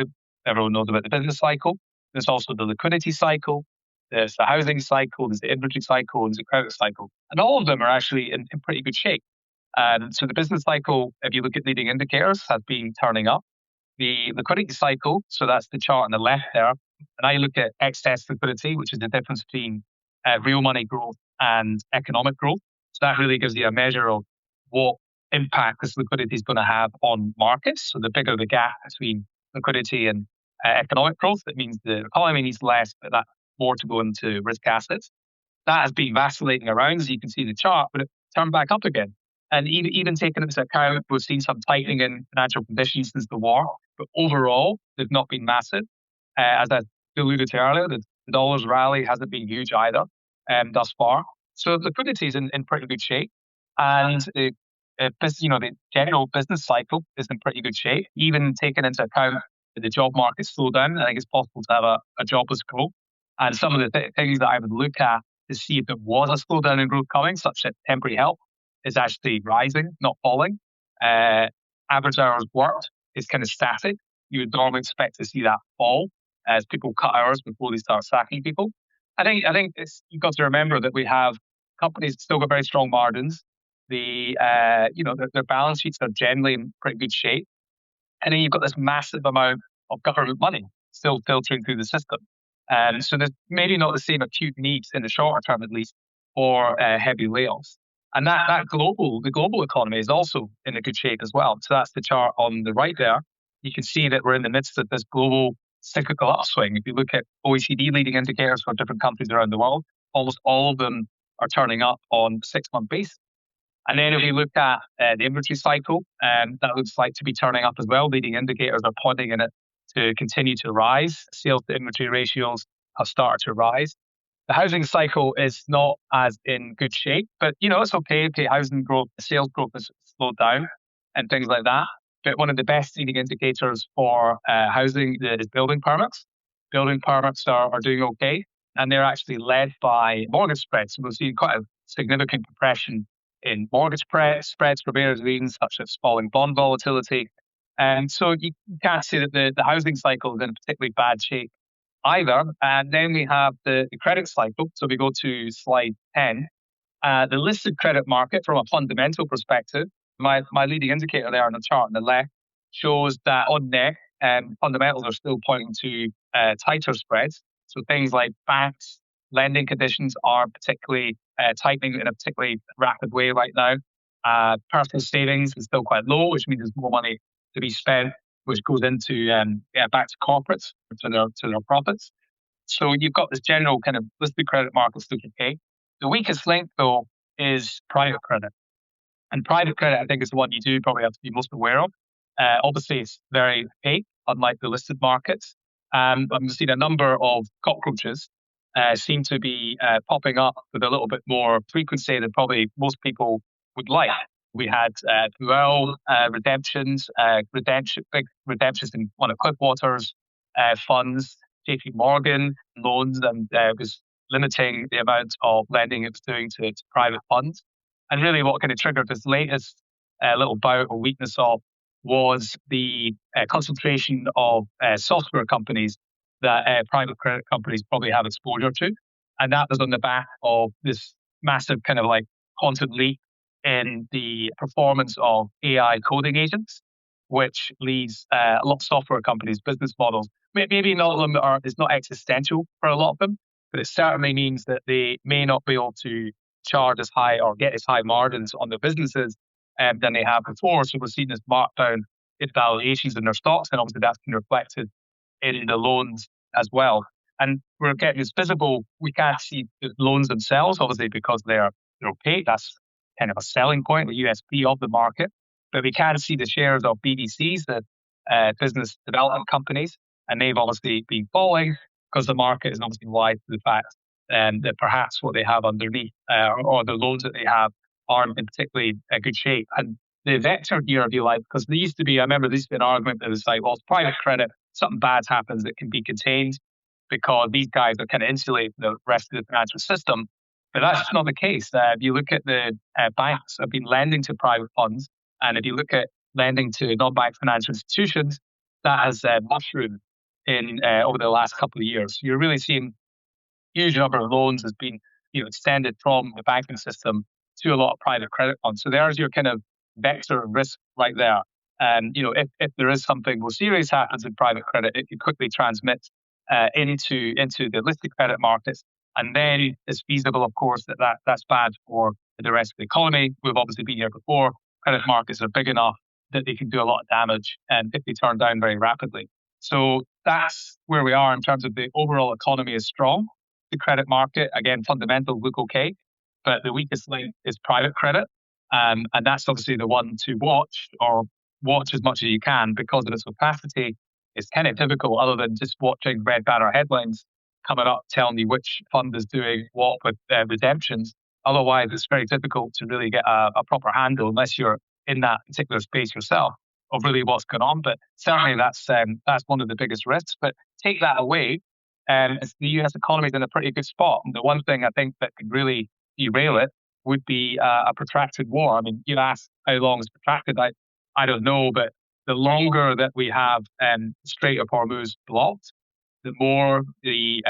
Everyone knows about the business cycle. There's also the liquidity cycle. There's the housing cycle, there's the inventory cycle, and there's the credit cycle. And all of them are actually in pretty good shape. So the business cycle, if you look at leading indicators, has been turning up. The liquidity cycle, so that's the chart on the left there, and I look at excess liquidity, which is the difference between real money growth and economic growth. So that really gives you a measure of what impact this liquidity is going to have on markets. So the bigger the gap between liquidity and economic growth, that means the economy needs less, but that more to go into risk assets. That has been vacillating around, as you can see in the chart, but it turned back up again. And even taking into account, we've seen some tightening in financial conditions since the war, but overall, they've not been massive. As I alluded to earlier, the dollar's rally hasn't been huge either thus far. So liquidity is in pretty good shape. And the general business cycle is in pretty good shape, even taking into account that the job market slowed down. I think it's possible to have a jobless growth. And some of the things that I would look at to see if there was a slowdown in growth coming, such that temporary help is actually rising, not falling. Average hours worked is kind of static. You would normally expect to see that fall as people cut hours before they start sacking people. I think you've got to remember that we have companies that still got very strong margins. Their balance sheets are generally in pretty good shape. And then you've got this massive amount of government money still filtering through the system. So there's maybe not the same acute needs in the shorter term, at least, for heavy layoffs. And the global economy is also in a good shape as well. So that's the chart on the right there. You can see that we're in the midst of this global cyclical upswing. If you look at OECD leading indicators for different countries around the world, almost all of them are turning up on a 6-month basis. And then if we look at the inventory cycle, that looks like to be turning up as well. Leading indicators are pointing in it to continue to rise. Sales to inventory ratios have started to rise. The housing cycle is not as in good shape, but it's okay. Housing growth, sales growth has slowed down and things like that. But one of the best leading indicators for housing is building permits. Building permits are doing okay, and they're actually led by mortgage spreads. So we've seen quite a significant compression in mortgage spreads for various reasons, such as falling bond volatility. And so you can't say that the housing cycle is in particularly bad shape either. And then we have the credit cycle. So we go to slide 10. The listed credit market from a fundamental perspective, my leading indicator there on the chart on the left shows that on net, fundamentals are still pointing to tighter spreads. So things like banks, lending conditions are particularly tightening in a particularly rapid way right now. Personal savings is still quite low, which means there's more money to be spent, which goes into back to corporates to their profits. So you've got this general kind of listed credit markets looking okay. The weakest link, though, is private credit. And private credit, I think, is the one you do probably have to be most aware of. Obviously, it's very opaque, unlike the listed markets. I've seen a number of cockroaches seem to be popping up with a little bit more frequency than probably most people would like. We had redemptions, big redemptions in one of Cliffwater's funds, JP Morgan loans, and was limiting the amount of lending it was doing to private funds. And really what kind of triggered this latest little bout of weakness of was the concentration of software companies that private credit companies probably have exposure to. And that was on the back of this massive kind of like quantum leap in the performance of AI coding agents, which leads a lot of software companies' business models. Maybe not of them it's not existential for a lot of them, but it certainly means that they may not be able to charge as high or get as high margins on their businesses than they have before. So we're seeing this markdown in valuations in their stocks, and obviously that's been reflected in the loans as well. And we're getting this visible. We can't see the loans themselves, obviously, because they're opaque. That's kind of a selling point, a USP of the market. But we can see the shares of BDCs, the business development companies, and they've obviously been falling because the market is obviously wide to the fact that perhaps what they have underneath or the loans that they have aren't in particularly good shape. And the vector here, if you like, because there used to be, I remember there used to be an argument that was like, well, it's private credit, something bad happens, it can be contained because these guys are kind of insulating the rest of the financial system. But that's just not the case. If you look at the banks have been lending to private funds, and if you look at lending to non-bank financial institutions, that has mushroomed in over the last couple of years. You're really seeing huge number of loans has been extended from the banking system to a lot of private credit funds. So there's your kind of vector of risk right there. And if there is something more serious happens in private credit, it can quickly transmit into the listed credit markets. And then it's feasible, of course, that's bad for the rest of the economy. We've obviously been here before. Credit markets are big enough that they can do a lot of damage and if they turn down very rapidly. So that's where we are in terms of the overall economy is strong. The credit market, again, fundamentals look okay, but the weakest link is private credit. And that's obviously the one to watch or watch as much as you can because of its opacity. It's kind of difficult other than just watching red banner headlines coming up telling you which fund is doing what with redemptions. Otherwise, it's very difficult to really get a proper handle unless you're in that particular space yourself of really what's going on. But certainly that's one of the biggest risks. But take that away, the US economy is in a pretty good spot. And the one thing I think that could really derail it would be a protracted war. I mean, you asked how long is protracted. I don't know, but the longer that we have Strait of Hormuz blocked, the more the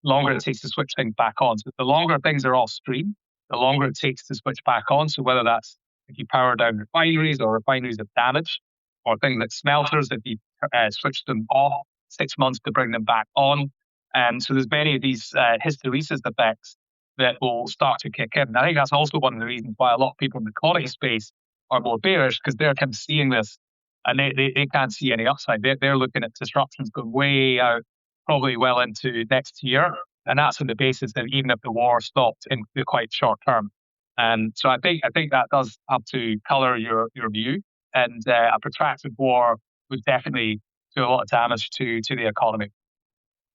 longer it takes to switch things back on. So the longer things are off stream, the longer it takes to switch back on. So whether that's if you power down refineries or refineries have damage, or things like smelters, if you switch them off, 6 months to bring them back on. So there's many of these hysteresis effects that will start to kick in. And I think that's also one of the reasons why a lot of people in the commodity space are more bearish because they're kind of seeing this and they can't see any upside. They're looking at disruptions going way out, probably well into next year. And that's on the basis that even if the war stopped in the quite short term. So I think that does have to colour your view. And a protracted war would definitely do a lot of damage to the economy.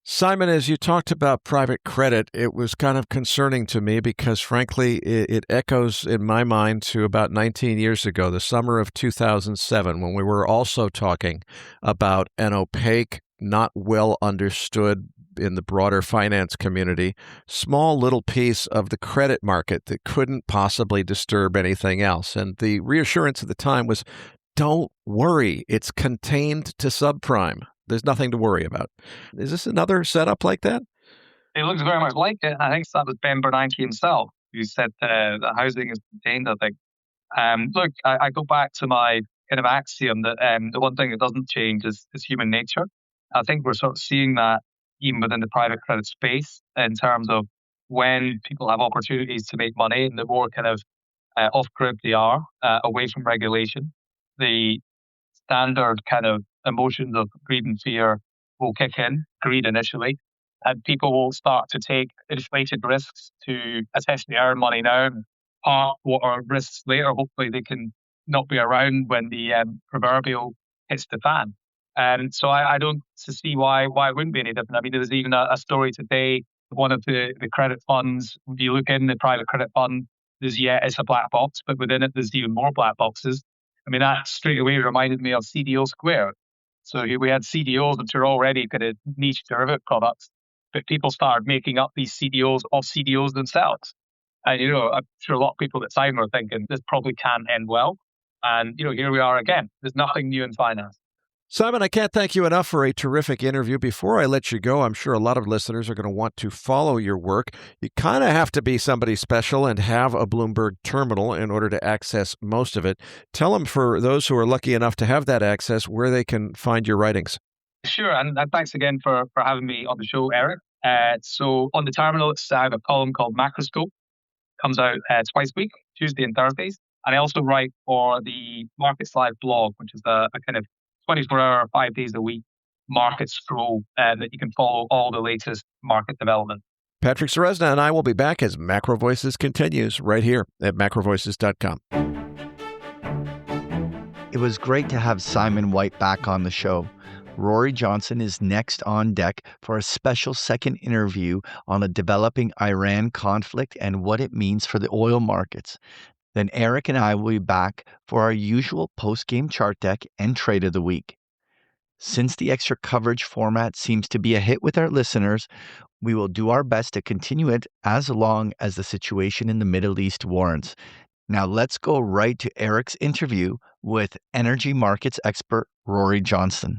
Simon, as you talked about private credit, it was kind of concerning to me because, frankly, it echoes in my mind to about 19 years ago, the summer of 2007, when we were also talking about an opaque, not well understood in the broader finance community, small little piece of the credit market that couldn't possibly disturb anything else. And the reassurance at the time was, don't worry, it's contained to subprime. There's nothing to worry about. Is this another setup like that? It looks very much like it. I think that was Ben Bernanke himself who said that housing is contained, I think. Look, I go back to my kind of axiom that the one thing that doesn't change is human nature. I think we're sort of seeing that even within the private credit space in terms of when people have opportunities to make money and the more kind of off grid they are, away from regulation, the standard kind of emotions of greed and fear will kick in, greed initially, and people will start to take inflated risks to essentially earn money now and park what are risks later. Hopefully they can not be around when the proverbial hits the fan. And so I don't see why it wouldn't be any different. I mean, there was even a story today, one of the credit funds, if you look in the private credit fund, it's a black box, but within it, there's even more black boxes. I mean, that straight away reminded me of CDO Square. So here we had CDOs, which are already kind of niche derivative products, but people started making up these CDOs of CDOs themselves. And, I'm sure a lot of people at the time were thinking this probably can't end well. And, here we are again. There's nothing new in finance. Simon, I can't thank you enough for a terrific interview. Before I let you go, I'm sure a lot of listeners are going to want to follow your work. You kind of have to be somebody special and have a Bloomberg terminal in order to access most of it. Tell them, for those who are lucky enough to have that access, where they can find your writings. Sure, and thanks again for having me on the show, Eric. So on the terminal, I have a column called Macroscope. Comes out twice a week, Tuesday and Thursdays. And I also write for the Markets Live blog, which is a kind of 24-hour, 5 days a week market scroll that you can follow all the latest market development. Patrick Ceresna and I will be back as Macro Voices continues right here at macrovoices.com. It was great to have Simon White back on the show. Rory Johnson is next on deck for a special second interview on the developing Iran conflict and what it means for the oil markets. Then Eric and I will be back for our usual post-game chart deck and trade of the week. Since the extra coverage format seems to be a hit with our listeners, we will do our best to continue it as long as the situation in the Middle East warrants. Now let's go right to Eric's interview with energy markets expert Rory Johnson.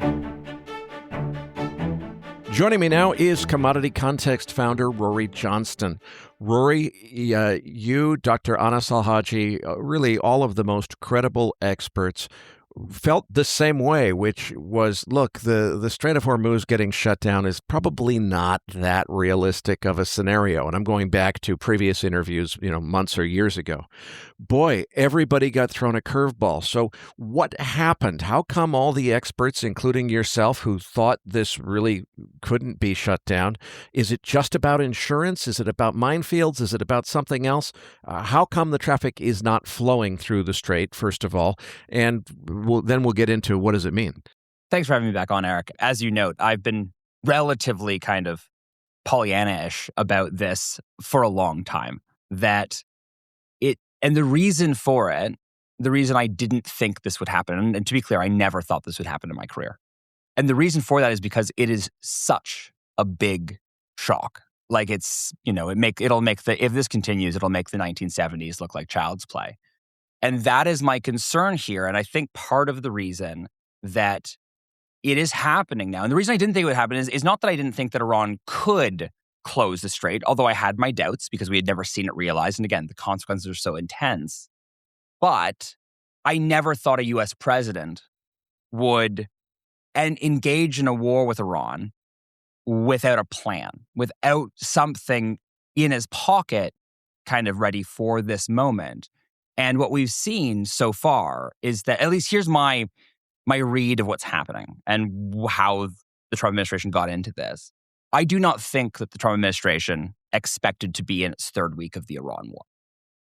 Joining me now is Commodity Context founder Rory Johnston. Rory, you, Dr. Anas Alhaji, really all of the most credible experts felt the same way, which was, look, the Strait of Hormuz getting shut down is probably not that realistic of a scenario. And I'm going back to previous interviews, months or years ago. Boy, everybody got thrown a curveball. So what happened? How come all the experts, including yourself, who thought this really couldn't be shut down? Is it just about insurance? Is it about minefields? Is it about something else? How come the traffic is not flowing through the strait, first of all? And then we'll get into what does it mean. Thanks for having me back on, Eric. As you note, I've been relatively kind of Pollyanna-ish about this for a long time. And the reason for it, the reason I didn't think this would happen, and to be clear, I never thought this would happen in my career. And the reason for that is because it is such a big shock. Like if this continues, it'll make the 1970s look like child's play. And that is my concern here. And I think part of the reason that it is happening now, and the reason I didn't think it would happen is not that I didn't think that Iran could close the strait, although I had my doubts because we had never seen it realized. And again, the consequences are so intense. But I never thought a U.S. president would engage in a war with Iran without a plan, without something in his pocket kind of ready for this moment. And what we've seen so far is that, at least here's my read of what's happening and how the Trump administration got into this. I do not think that the Trump administration expected to be in its third week of the Iran war.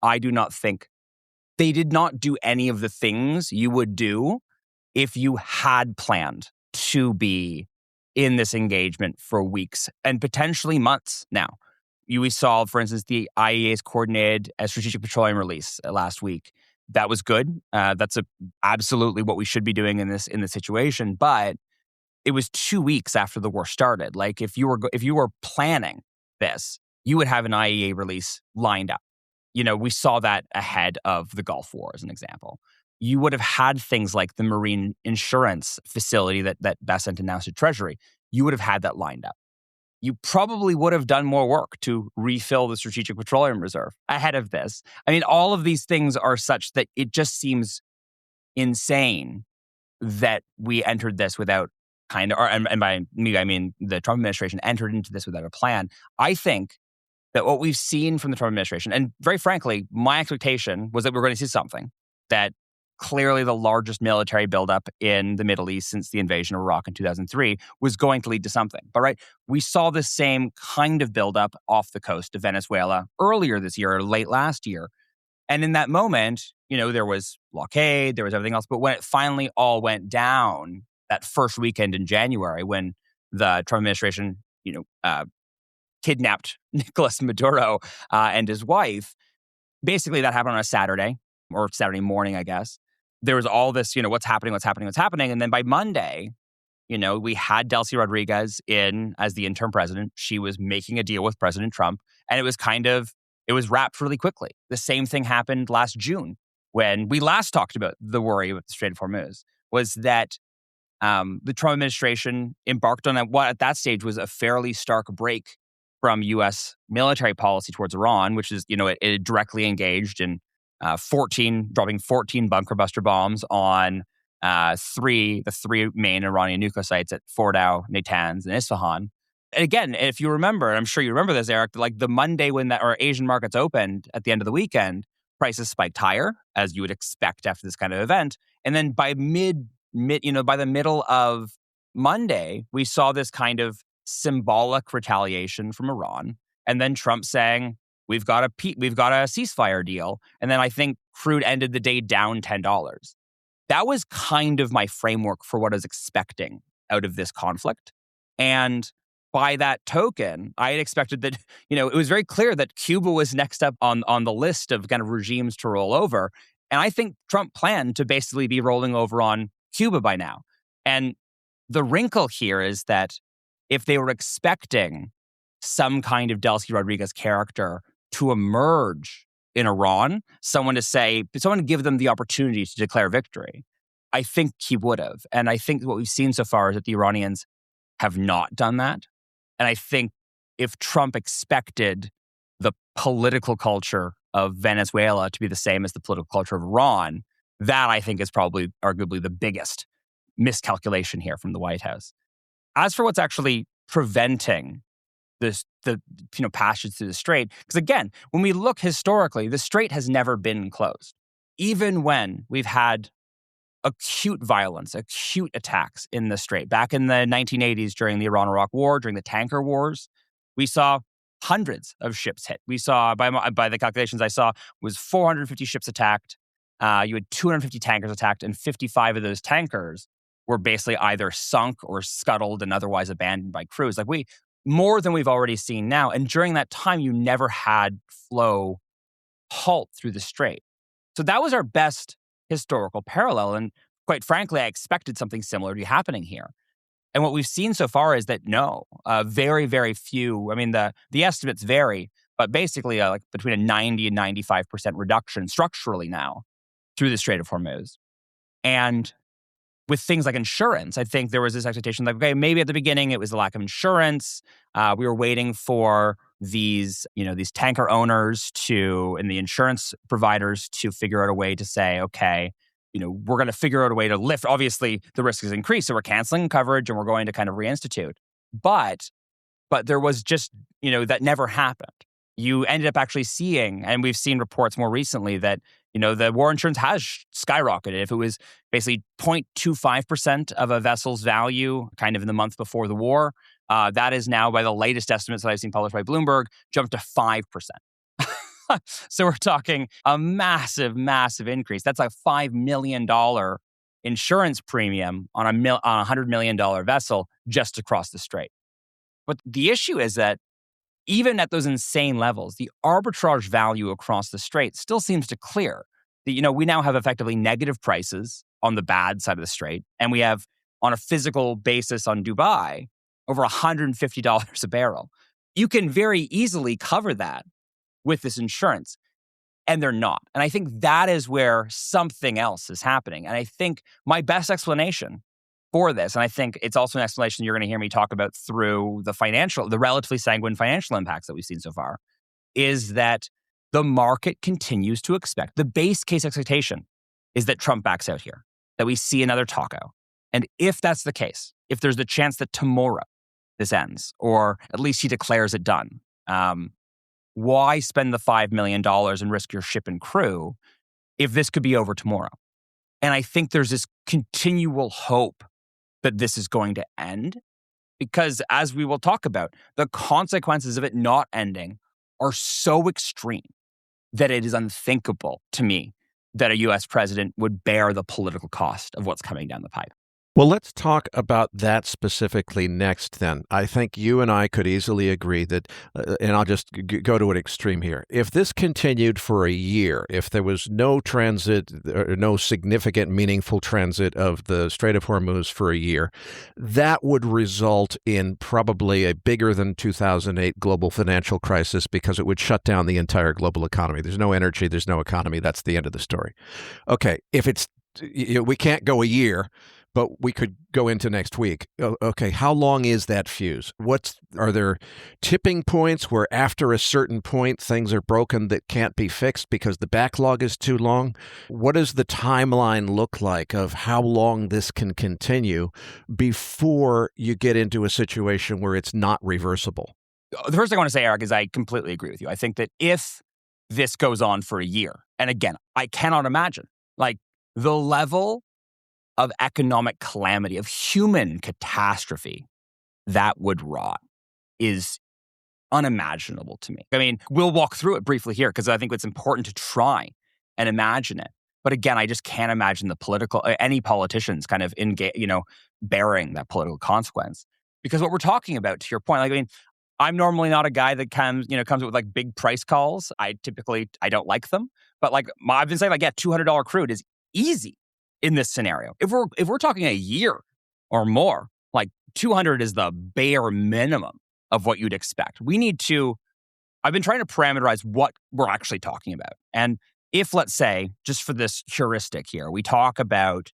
I do not think they did not do any of the things you would do if you had planned to be in this engagement for weeks and potentially months now. We saw, for instance, the IEA's coordinated strategic petroleum release last week. That was good. That's absolutely what we should be doing in this situation. But it was 2 weeks after the war started. Like if you were planning this, you would have an IEA release lined up. We saw that ahead of the Gulf War, as an example. You would have had things like the marine insurance facility that Bessent announced to Treasury. You would have had that lined up. You probably would have done more work to refill the Strategic Petroleum Reserve ahead of this. I mean, all of these things are such that it just seems insane that we entered this without and by me, I mean the Trump administration entered into this without a plan. I think that what we've seen from the Trump administration, and very frankly, my expectation was that we were going to see something, that clearly the largest military buildup in the Middle East since the invasion of Iraq in 2003 was going to lead to something. But we saw the same kind of buildup off the coast of Venezuela earlier this year or late last year. And in that moment, there was blockade, there was everything else. But when it finally all went down, that first weekend in January, when the Trump administration, kidnapped Nicolas Maduro and his wife, basically that happened on a Saturday or Saturday morning, I guess. There was all this, what's happening. And then by Monday, we had Delcy Rodriguez in as the interim president. She was making a deal with President Trump, and it was wrapped really quickly. The same thing happened last June when we last talked about the worry with the Strait of Hormuz, was that the Trump administration embarked on what at that stage was a fairly stark break from U.S. military policy towards Iran, which is, it directly engaged in dropping 14 bunker buster bombs on the three main Iranian nuclear sites at Fordow, Natanz, and Isfahan. And again, if you remember, and I'm sure you remember this, Eric, like the Monday when Asian markets opened at the end of the weekend, prices spiked higher, as you would expect after this kind of event. And then by by the middle of Monday, we saw this kind of symbolic retaliation from Iran, and then Trump saying we've got a ceasefire deal, and then I think crude ended the day down $10. That was kind of my framework for what I was expecting out of this conflict, and by that token, I had expected that it was very clear that Cuba was next up on the list of kind of regimes to roll over, and I think Trump planned to basically be rolling over on Cuba by now. And the wrinkle here is that if they were expecting some kind of Delcy Rodriguez character to emerge in Iran, someone to give them the opportunity to declare victory, I think he would have. And I think what we've seen so far is that the Iranians have not done that. And I think if Trump expected the political culture of Venezuela to be the same as the political culture of Iran, that I think is probably arguably the biggest miscalculation here from the White House. As for what's actually preventing the passage through the strait, because again, when we look historically, the strait has never been closed. Even when we've had acute violence, acute attacks in the strait, back in the 1980s during the Iran-Iraq War, during the tanker wars, we saw hundreds of ships hit. We saw, by the calculations I saw, was 450 ships attacked. You had 250 tankers attacked, and 55 of those tankers were basically either sunk or scuttled and otherwise abandoned by crews. More than we've already seen now. And during that time, you never had flow halt through the strait. So that was our best historical parallel. And quite frankly, I expected something similar to be happening here. And what we've seen so far is that no, very, very few. I mean, the estimates vary, but basically between a 90 and 95% reduction structurally now through the Strait of Hormuz. And with things like insurance, I think there was this expectation okay, maybe at the beginning it was the lack of insurance. We were waiting for these tanker owners and the insurance providers to figure out a way to say, okay, we're going to figure out a way to lift. Obviously, the risk has increased, so we're canceling coverage and we're going to kind of reinstitute. But there was just, that never happened. You ended up actually seeing, and we've seen reports more recently that, the war insurance has skyrocketed. If it was basically 0.25% of a vessel's value kind of in the month before the war, that is now, by the latest estimates that I've seen published by Bloomberg, jumped to 5%. So we're talking a massive, massive increase. That's a $5 million insurance premium on a $100 million vessel just across the strait. But the issue is that even at those insane levels, the arbitrage value across the strait still seems to clear. We now have effectively negative prices on the bad side of the strait, and we have, on a physical basis on Dubai, over $150 a barrel. You can very easily cover that with this insurance, and they're not. And I think that is where something else is happening. And I think my best explanation for this, and I think it's also an explanation you're going to hear me talk about through the relatively sanguine financial impacts that we've seen so far, is that the market continues to expect, the base case expectation is that Trump backs out here, that we see another taco. And if that's the case, if there's the chance that tomorrow this ends, or at least he declares it done, why spend the $5 million and risk your ship and crew if this could be over tomorrow? And I think there's this continual hope that this is going to end, because as we will talk about, the consequences of it not ending are so extreme that it is unthinkable to me that a U.S. president would bear the political cost of what's coming down the pipe. Well, let's talk about that specifically next then. I think you and I could easily agree that, and I'll just go to an extreme here. If this continued for a year, if there was no transit, or no significant, meaningful transit of the Strait of Hormuz for a year, that would result in probably a bigger than 2008 global financial crisis, because it would shut down the entire global economy. There's no energy, there's no economy. That's the end of the story. Okay, if it's, we can't go a year, but we could go into next week. Okay, how long is that fuse? Are there tipping points where after a certain point things are broken that can't be fixed because the backlog is too long? What does the timeline look like of how long this can continue before you get into a situation where it's not reversible? The first thing I want to say, Eric, is I completely agree with you. I think that if this goes on for a year, and again, I cannot imagine, like, the level of economic calamity, of human catastrophe that would wrought is unimaginable to me. I mean, we'll walk through it briefly here because I think it's important to try and imagine it. But again, I just can't imagine any politicians kind of bearing that political consequence. Because what we're talking about, to your point, like, I mean, I'm normally not a guy that comes with like big price calls. I don't like them. But like I've been saying, like, yeah, $200 crude is easy in this scenario. If we're talking a year or more, like 200 is the bare minimum of what you'd expect. I've been trying to parameterize what we're actually talking about. And if, let's say, just for this heuristic here, we talk about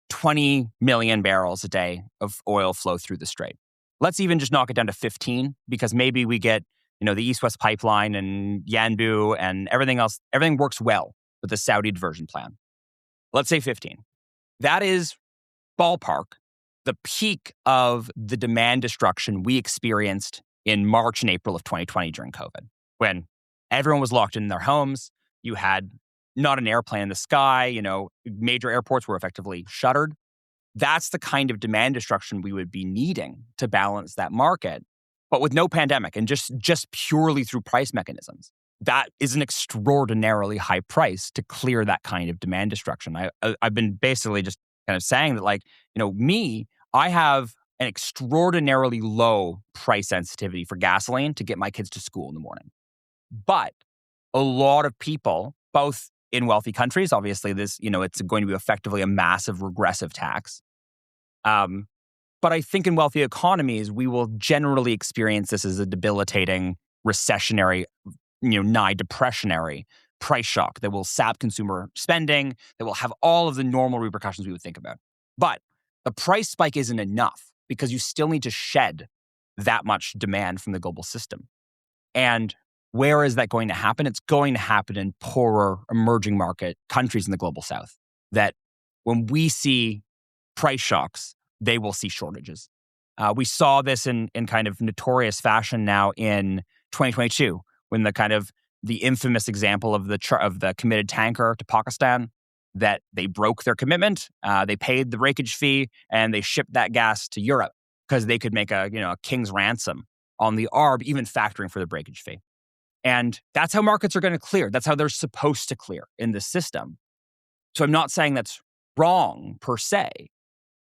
20 million barrels a day of oil flow through the Strait. Let's even just knock it down to 15, because maybe we get, the East-West pipeline and Yanbu and everything else. Everything works well with the Saudi diversion plan. Let's say 15. That is, ballpark, the peak of the demand destruction we experienced in March and April of 2020 during COVID, when everyone was locked in their homes. You had not an airplane in the sky. Major airports were effectively shuttered. That's the kind of demand destruction we would be needing to balance that market, but with no pandemic and just purely through price mechanisms. That is an extraordinarily high price to clear that kind of demand destruction. I've been basically just kind of saying that, like, I have an extraordinarily low price sensitivity for gasoline to get my kids to school in the morning. But a lot of people, both in wealthy countries, obviously this, it's going to be effectively a massive regressive tax. But I think in wealthy economies, we will generally experience this as a debilitating, recessionary, nigh depressionary price shock that will sap consumer spending, that will have all of the normal repercussions we would think about. But the price spike isn't enough, because you still need to shed that much demand from the global system. And where is that going to happen? It's going to happen in poorer emerging market countries in the global south, that when we see price shocks, they will see shortages. We saw this in kind of notorious fashion now in 2022, when the infamous example of the committed tanker to Pakistan, that they broke their commitment, they paid the breakage fee, and they shipped that gas to Europe because they could make a king's ransom on the ARB, even factoring for the breakage fee. And that's how markets are going to clear. That's how they're supposed to clear in this system. So I'm not saying that's wrong per se,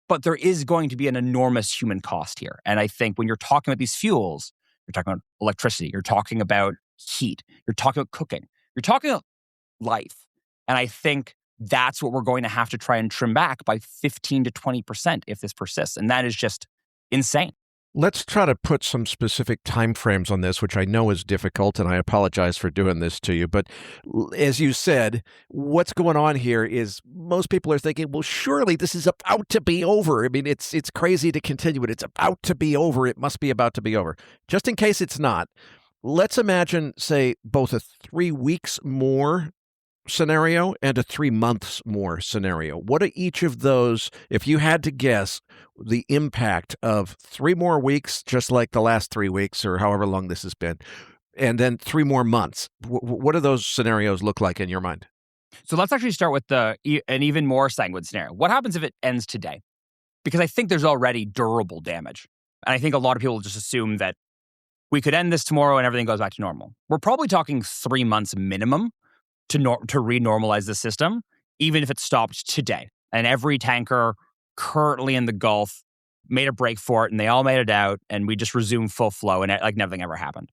but there is going to be an enormous human cost here. And I think when you're talking about these fuels, you're talking about electricity, you're talking about heat, you're talking about cooking, you're talking about life. And I think that's what we're going to have to try and trim back by 15 to 20% if this persists. And that is just insane. Let's try to put some specific timeframes on this, which I know is difficult, and I apologize for doing this to you. But as you said, what's going on here is most people are thinking, well, surely this is about to be over. I mean, it's crazy to continue it. It's about to be over. It must be about to be over. Just in case it's not, let's imagine, say, both a 3 weeks more scenario and a 3 months more scenario. What are each of those, if you had to guess, the impact of 3 more weeks, just like the last 3 weeks or however long this has been, and then 3 more months? What do those scenarios look like in your mind? So let's actually start with an even more sanguine scenario. What happens if it ends today? Because I think there's already durable damage. And I think a lot of people just assume that we could end this tomorrow and everything goes back to normal. We're probably talking 3 months minimum to renormalize the system, even if it stopped today. And every tanker currently in the Gulf made a break for it and they all made it out and we just resumed full flow and like nothing ever happened.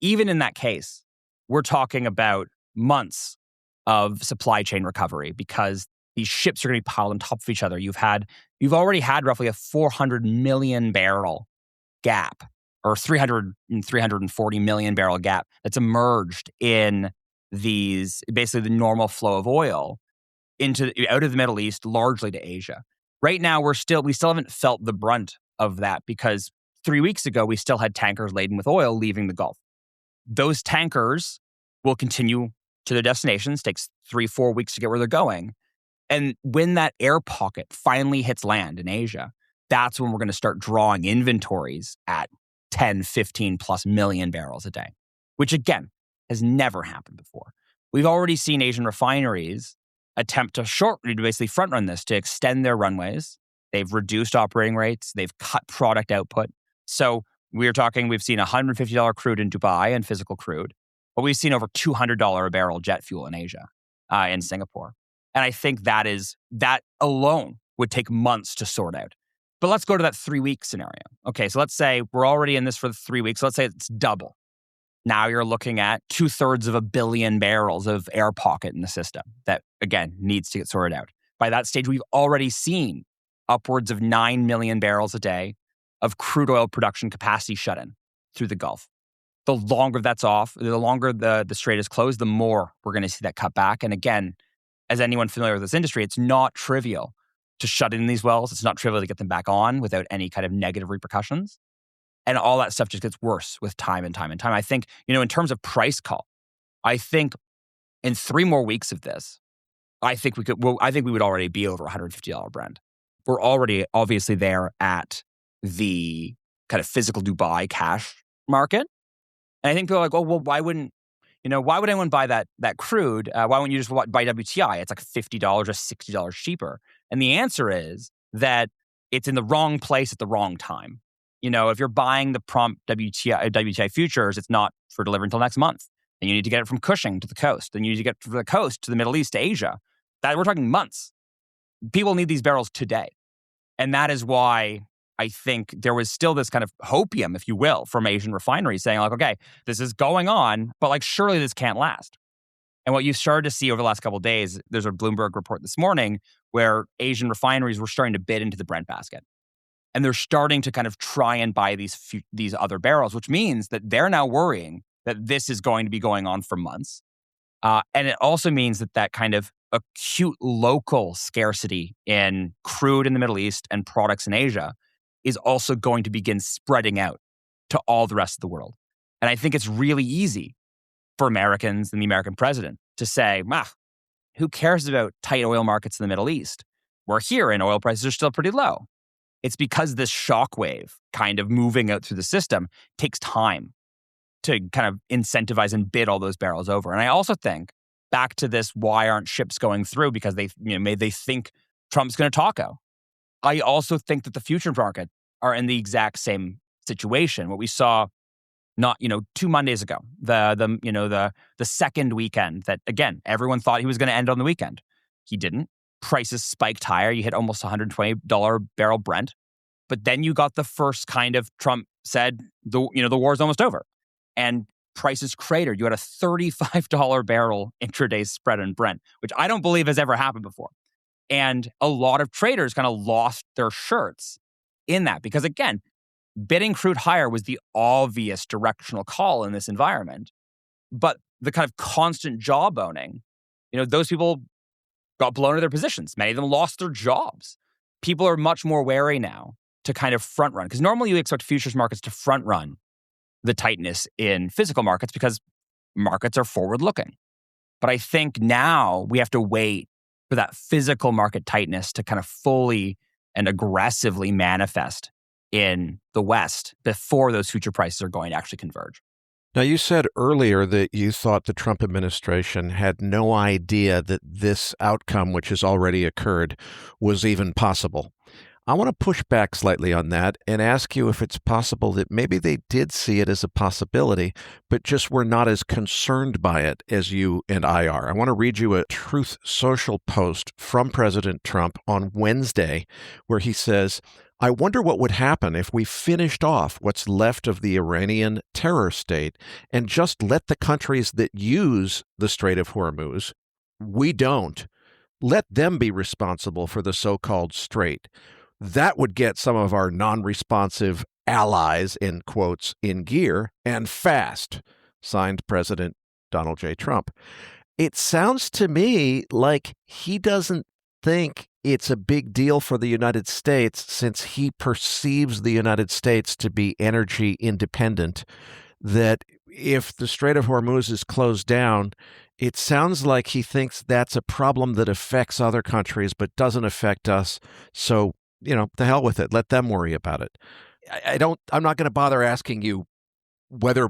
Even in that case, we're talking about months of supply chain recovery because these ships are going to be piled on top of each other. You've already had roughly a 400 million barrel gap or 340 million barrel gap that's emerged in basically the normal flow of oil out of the Middle East, largely to Asia. Right now, we still haven't felt the brunt of that because 3 weeks ago, we still had tankers laden with oil leaving the Gulf. Those tankers will continue to their destinations. Takes 3-4 weeks to get where they're going. And when that air pocket finally hits land in Asia, that's when we're going to start drawing inventories at 10, 15 plus million barrels a day, which again, has never happened before. We've already seen Asian refineries attempt to basically front run this to extend their runways. They've reduced operating rates. They've cut product output. So we've seen $150 crude in Dubai and physical crude, but we've seen over $200 a barrel jet fuel in Asia, in Singapore. And I think that alone would take months to sort out. But let's go to that 3-week scenario. Okay, so let's say we're already in this for 3 weeks. Let's say it's double. Now you're looking at 2/3 of a billion barrels of air pocket in the system that, again, needs to get sorted out. By that stage, we've already seen upwards of 9 million barrels a day of crude oil production capacity shut in through the Gulf. The longer that's off, the longer the strait is closed, the more we're going to see that cut back. And again, as anyone familiar with this industry, it's not trivial to shut in these wells. It's not trivial to get them back on without any kind of negative repercussions. And all that stuff just gets worse with time and time and time. I think, in terms of price call, I think in 3 more weeks of this, I think we would already be over $150 Brent. We're already obviously there at the kind of physical Dubai cash market. And I think people are like, oh, well, why would anyone buy that crude? Why wouldn't you just buy WTI? It's like $50 or $60 cheaper. And the answer is that it's in the wrong place at the wrong time. If you're buying the prompt WTI futures, it's not for delivery until next month. Then you need to get it from Cushing to the coast. Then you need to get from the coast to the Middle East to Asia. That we're talking months. People need these barrels today. And that is why I think there was still this kind of hopium, if you will, from Asian refineries saying like, okay, this is going on, but like surely this can't last. And what you started to see over the last couple of days, there's a Bloomberg report this morning where Asian refineries were starting to bid into the Brent basket. And they're starting to kind of try and buy these other barrels, which means that they're now worrying that this is going to be going on for months. And it also means that kind of acute local scarcity in crude in the Middle East and products in Asia is also going to begin spreading out to all the rest of the world. And I think it's really easy for Americans and the American president to say, who cares about tight oil markets in the Middle East? We're here and oil prices are still pretty low. It's because this shockwave kind of moving out through the system takes time to kind of incentivize and bid all those barrels over. And I also think back to this, why aren't ships going through? Because they think Trump's going to taco. I also think that the future market are in the exact same situation. What we saw not 2 Mondays ago, the second weekend that again everyone thought he was going to end on the weekend. He didn't. Prices spiked higher. You hit almost $120 barrel Brent. But then you got the first kind of Trump said the war's almost over. And prices cratered. You had a $35 barrel intraday spread on Brent, which I don't believe has ever happened before. And a lot of traders kind of lost their shirts in that because, again, bidding crude higher was the obvious directional call in this environment. But the kind of constant jawboning, those people got blown out of their positions. Many of them lost their jobs. People are much more wary now to kind of front run because normally you expect futures markets to front run the tightness in physical markets because markets are forward looking. But I think now we have to wait for that physical market tightness to kind of fully and aggressively manifest in the West before those future prices are going to actually converge. Now, you said earlier that you thought the Trump administration had no idea that this outcome, which has already occurred, was even possible. I want to push back slightly on that and ask you if it's possible that maybe they did see it as a possibility, but just were not as concerned by it as you and I are. I want to read you a Truth Social post from President Trump on Wednesday where he says, "I wonder what would happen if we finished off what's left of the Iranian terror state and just let the countries that use the Strait of Hormuz, we don't, let them be responsible for the so-called strait. That would get some of our non-responsive allies, in quotes, in gear and fast." Signed, President Donald J. Trump. It sounds to me like he doesn't think it's a big deal for the United States since he perceives the United States to be energy independent, that if the Strait of Hormuz is closed down, it sounds like he thinks that's a problem that affects other countries but doesn't affect us. So, the hell with it. Let them worry about it. I'm not going to bother asking you whether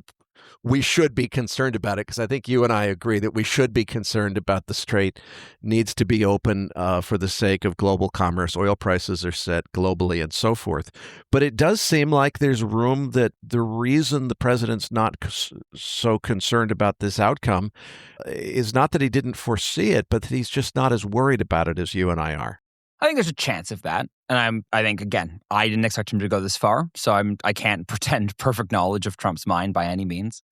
we should be concerned about it, because I think you and I agree that we should be concerned about the strait needs to be open for the sake of global commerce. Oil prices are set globally and so forth. But it does seem like there's room that the reason the president's not so concerned about this outcome is not that he didn't foresee it, but that he's just not as worried about it as you and I are. I think there's a chance of that. And I think, again, I didn't expect him to go this far. So I can't pretend perfect knowledge of Trump's mind by any means.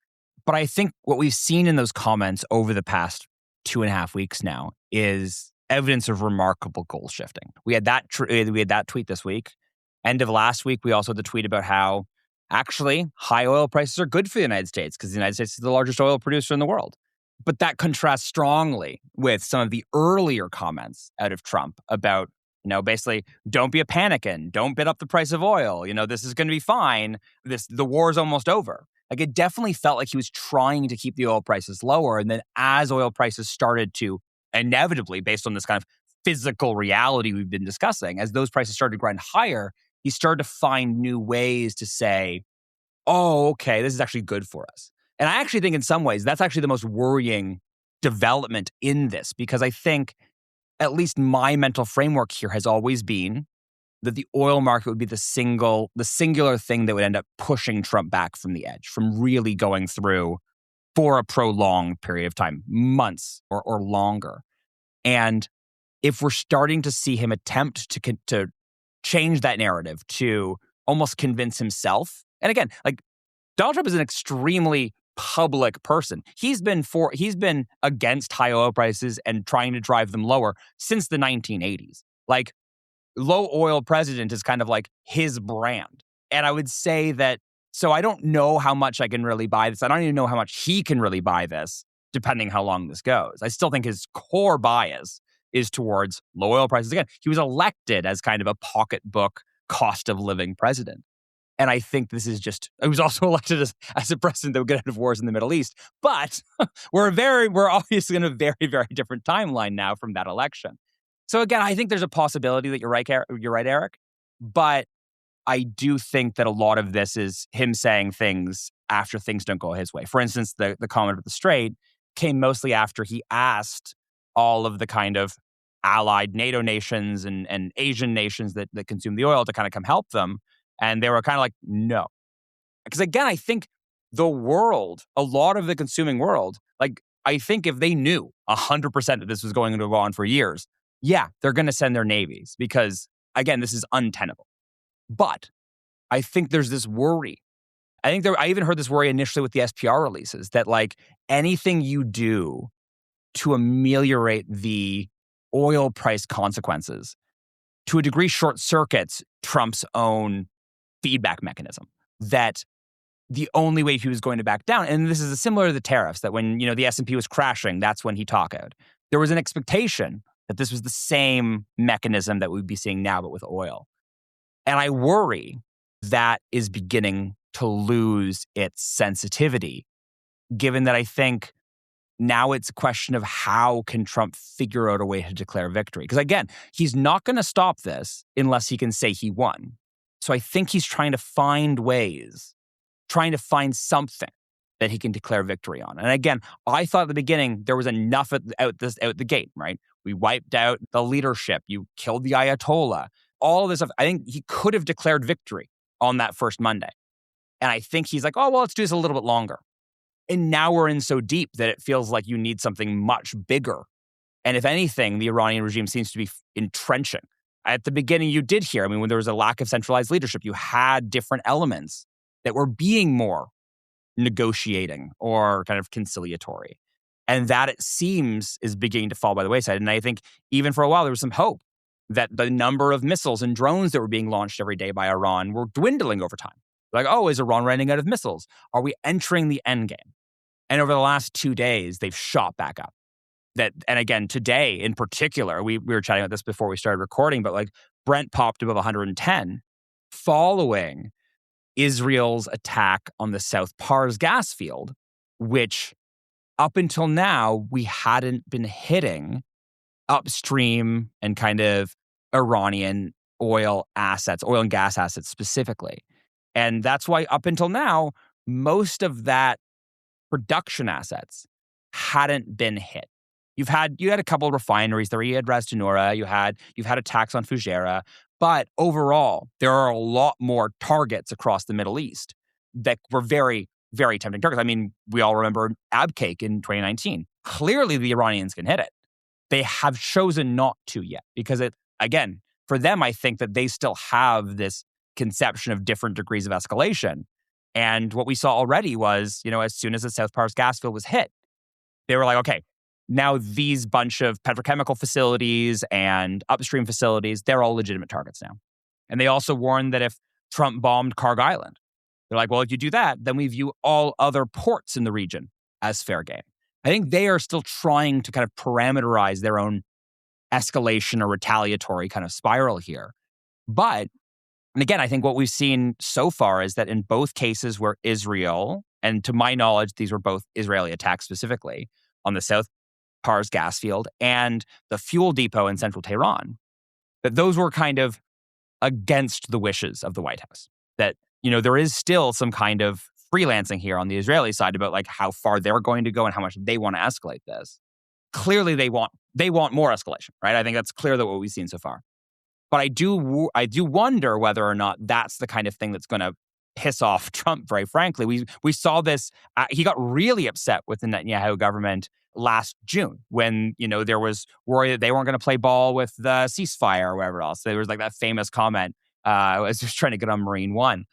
But I think what we've seen in those comments over the past 2.5 weeks now is evidence of remarkable goal shifting. We had that tweet this week. End of last week, we also had the tweet about how actually high oil prices are good for the United States because the United States is the largest oil producer in the world. But that contrasts strongly with some of the earlier comments out of Trump about, basically, don't be a panickin, don't bid up the price of oil. This is going to be fine. The war is almost over. Like, it definitely felt like he was trying to keep the oil prices lower. And then as oil prices started to inevitably, based on this kind of physical reality we've been discussing, as those prices started to grind higher, he started to find new ways to say, oh, okay, this is actually good for us. And I actually think in some ways that's actually the most worrying development in this, because I think at least my mental framework here has always been that the oil market would be the singular thing that would end up pushing Trump back from the edge, from really going through for a prolonged period of time, months or longer. And if we're starting to see him attempt to change that narrative, to almost convince himself, and again, like, Donald Trump is an extremely public person. He's been against high oil prices and trying to drive them lower since the 1980s. Like, low oil president is kind of like his brand. And I would say that, so I don't know how much I can really buy this. I don't even know how much he can really buy this, depending how long this goes. I still think his core bias is towards low oil prices. Again, he was elected as kind of a pocketbook cost of living president. And I think this is he was also elected as a president that would get out of wars in the Middle East. But we're obviously in a very, very different timeline now from that election. So again, I think there's a possibility that you're right, Eric. But I do think that a lot of this is him saying things after things don't go his way. For instance, the comment about the strait came mostly after he asked all of the kind of allied NATO nations and Asian nations that consume the oil to kind of come help them. And they were kind of like, no. Because again, I think the world, a lot of the consuming world, like, I think if they knew 100% that this was going to go on for years, yeah, they're going to send their navies because, again, this is untenable. But I think there's this worry. I even heard this worry initially with the SPR releases that, like, anything you do to ameliorate the oil price consequences, to a degree, short circuits Trump's own feedback mechanism, that the only way he was going to back down, and this is similar to the tariffs, that when, the S&P was crashing, that's when he talked out. There was an expectation that this was the same mechanism that we'd be seeing now, but with oil. And I worry that is beginning to lose its sensitivity, given that I think now it's a question of how can Trump figure out a way to declare victory? Because again, he's not going to stop this unless he can say he won. So I think he's trying to find ways, trying to find something that he can declare victory on. And again, I thought at the beginning there was enough out the gate, right? We wiped out the leadership. You killed the Ayatollah. All of this stuff. I think he could have declared victory on that first Monday. And I think he's like, oh, well, let's do this a little bit longer. And now we're in so deep that it feels like you need something much bigger. And if anything, the Iranian regime seems to be entrenching. At the beginning, you did hear, when there was a lack of centralized leadership, you had different elements that were being more negotiating or kind of conciliatory. And that, it seems, is beginning to fall by the wayside. And I think even for a while, there was some hope that the number of missiles and drones that were being launched every day by Iran were dwindling over time. Like, oh, is Iran running out of missiles? Are we entering the end game? And over the last 2 days, they've shot back up. And again, today in particular, we were chatting about this before we started recording, but like Brent popped above 110 following Israel's attack on the South Pars gas field, which up until now, we hadn't been hitting upstream and kind of Iranian oil and gas assets specifically. And that's why up until now, most of that production assets hadn't been hit. You had a couple of refineries there. You had Ras Tanura, you've had attacks on Fujairah, but overall, there are a lot more targets across the Middle East that were very, very tempting targets. We all remember Abqaiq in 2019. Clearly, the Iranians can hit it. They have chosen not to yet because again, for them, I think that they still have this conception of different degrees of escalation. And what we saw already was, as soon as the South Pars gas field was hit, they were like, okay, now these bunch of petrochemical facilities and upstream facilities, they're all legitimate targets now. And they also warned that if Trump bombed Karg Island, they're like, well, if you do that, then we view all other ports in the region as fair game. I think they are still trying to kind of parameterize their own escalation or retaliatory kind of spiral here. And again, I think what we've seen so far is that in both cases where Israel, and to my knowledge, these were both Israeli attacks specifically on the South Pars gas field and the fuel depot in central Tehran, that those were kind of against the wishes of the White House. That, there is still some kind of freelancing here on the Israeli side about like how far they're going to go and how much they want to escalate this. Clearly, they want more escalation, right? I think that's clear that what we've seen so far. But I do wonder whether or not that's the kind of thing that's going to piss off Trump, very frankly. We saw this. He got really upset with the Netanyahu government last June when, there was worry that they weren't going to play ball with the ceasefire or whatever else. There was like that famous comment, I was just trying to get on Marine One.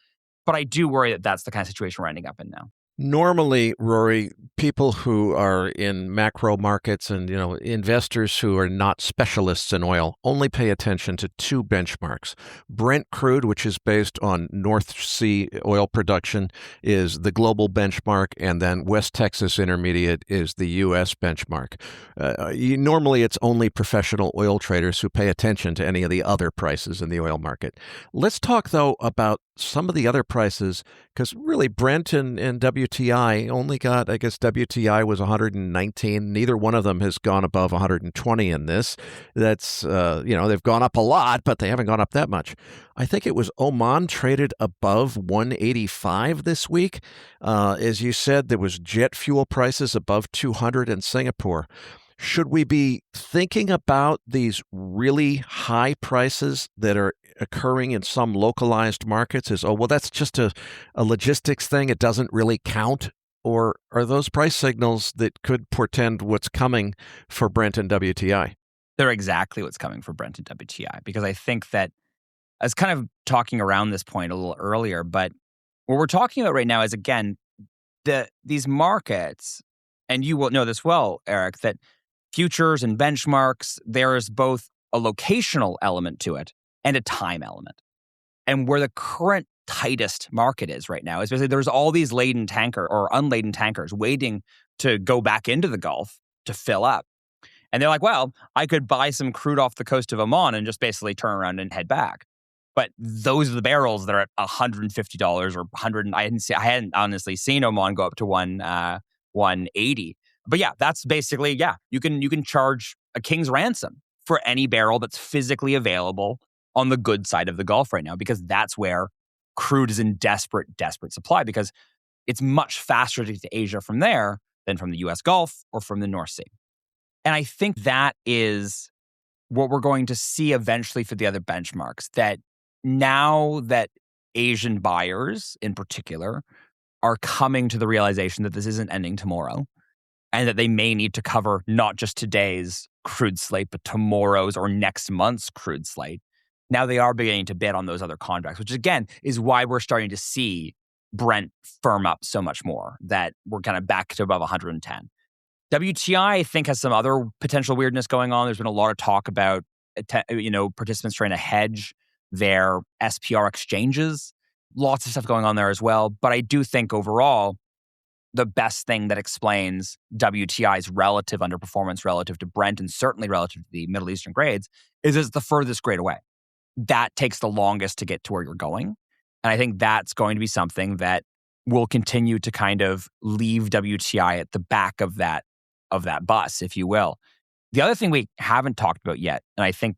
But I do worry that that's the kind of situation we're ending up in now. Normally, Rory, people who are in macro markets and, investors who are not specialists in oil only pay attention to two benchmarks. Brent crude, which is based on North Sea oil production, is the global benchmark, and then West Texas Intermediate is the U.S. benchmark. Normally, it's only professional oil traders who pay attention to any of the other prices in the oil market. Let's talk, though, about some of the other prices, because really Brent and WTI only got, I guess WTI was 119. Neither one of them has gone above 120 in this. That's, they've gone up a lot, but they haven't gone up that much. I think it was Oman traded above 185 this week. As you said, there was jet fuel prices above 200 in Singapore. Should we be thinking about these really high prices that are occurring in some localized markets as, that's just a logistics thing, it doesn't really count? Or are those price signals that could portend what's coming for Brent and WTI? They're exactly what's coming for Brent and WTI, because I think that I was kind of talking around this point a little earlier, but what we're talking about right now is, again, these markets, and you will know this well, Eric, that futures and benchmarks, there is both a locational element to it and a time element. And where the current tightest market is right now is basically there's all these laden tanker or unladen tankers waiting to go back into the Gulf to fill up. And they're like, well, I could buy some crude off the coast of Oman and just basically turn around and head back. But those are the barrels that are at $150 or $100. I hadn't honestly seen Oman go up to 180. But yeah, that's basically, you can charge a king's ransom for any barrel that's physically available on the good side of the Gulf right now, because that's where crude is in desperate supply, because it's much faster to get to Asia from there than from the US Gulf or from the North Sea. And I think that is what we're going to see eventually for the other benchmarks, that now that Asian buyers in particular are coming to the realization that this isn't ending tomorrow, and that they may need to cover not just today's crude slate, but tomorrow's or next month's crude slate. Now they are beginning to bid on those other contracts, which again is why we're starting to see Brent firm up so much more, that we're kind of back to above 110. WTI, I think, has some other potential weirdness going on. There's been a lot of talk about, participants trying to hedge their SPR exchanges. Lots of stuff going on there as well. But I do think overall, the best thing that explains WTI's relative underperformance relative to Brent, and certainly relative to the Middle Eastern grades, is it's the furthest grade away. That takes the longest to get to where you're going. And I think that's going to be something that will continue to kind of leave WTI at the back of that bus, if you will. The other thing we haven't talked about yet, and I think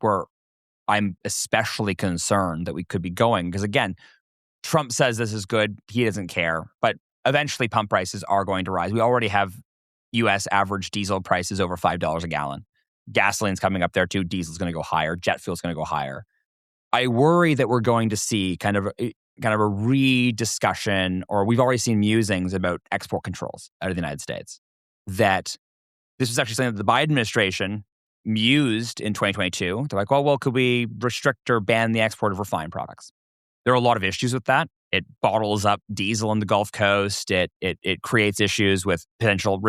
I'm especially concerned that we could be going, because again, Trump says this is good, he doesn't care, but eventually pump prices are going to rise. We already have U.S. average diesel prices over $5 a gallon. Gasoline's coming up there too. Diesel's going to go higher. Jet fuel's going to go higher. I worry that we're going to see kind of a rediscussion, or we've already seen musings about export controls out of the United States. That this was actually something that the Biden administration mused in 2022. They're like, well, could we restrict or ban the export of refined products? There are a lot of issues with that. It bottles up diesel in the Gulf Coast. It creates issues with potential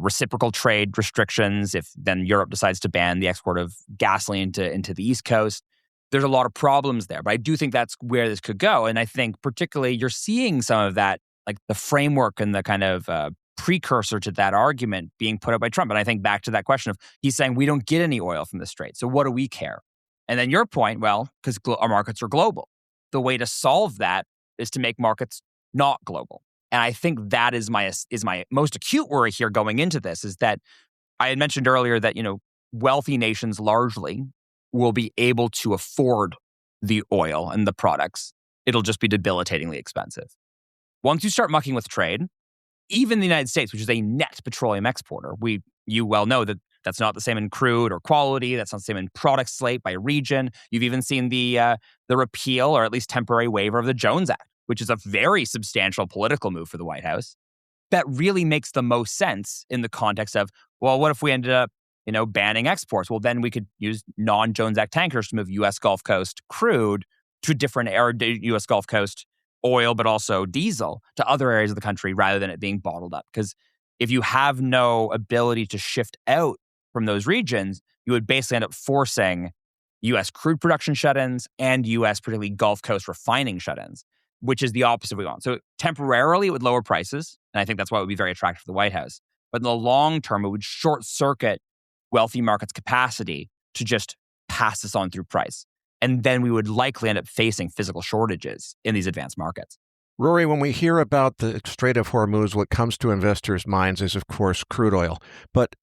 reciprocal trade restrictions if then Europe decides to ban the export of gasoline into the East Coast. There's a lot of problems there, but I do think that's where this could go. And I think particularly you're seeing some of that, like the framework and the kind of precursor to that argument being put up by Trump. And I think back to that question of, he's saying we don't get any oil from the Strait, so what do we care? And then your point, well, because our markets are global. The way to solve that is to make markets not global. And I think that is my most acute worry here going into this, is that I had mentioned earlier that, wealthy nations largely will be able to afford the oil and the products. It'll just be debilitatingly expensive. Once you start mucking with trade, even the United States, which is a net petroleum exporter, you well know that that's not the same in crude or quality. That's not the same in product slate by region. You've even seen the repeal, or at least temporary waiver, of the Jones Act, which is a very substantial political move for the White House. That really makes the most sense in the context of, well, what if we ended up, banning exports? Well, then we could use non-Jones Act tankers to move U.S. Gulf Coast crude to different U.S. Gulf Coast oil, but also diesel to other areas of the country, rather than it being bottled up. Because if you have no ability to shift out from those regions, you would basically end up forcing U.S. crude production shut-ins and U.S. particularly Gulf Coast refining shut-ins, which is the opposite we want. So temporarily, it would lower prices, and I think that's why it would be very attractive for the White House. But in the long term, it would short-circuit wealthy markets' capacity to just pass this on through price. And then we would likely end up facing physical shortages in these advanced markets. Rory, when we hear about the Strait of Hormuz, what comes to investors' minds is, of course, crude oil. But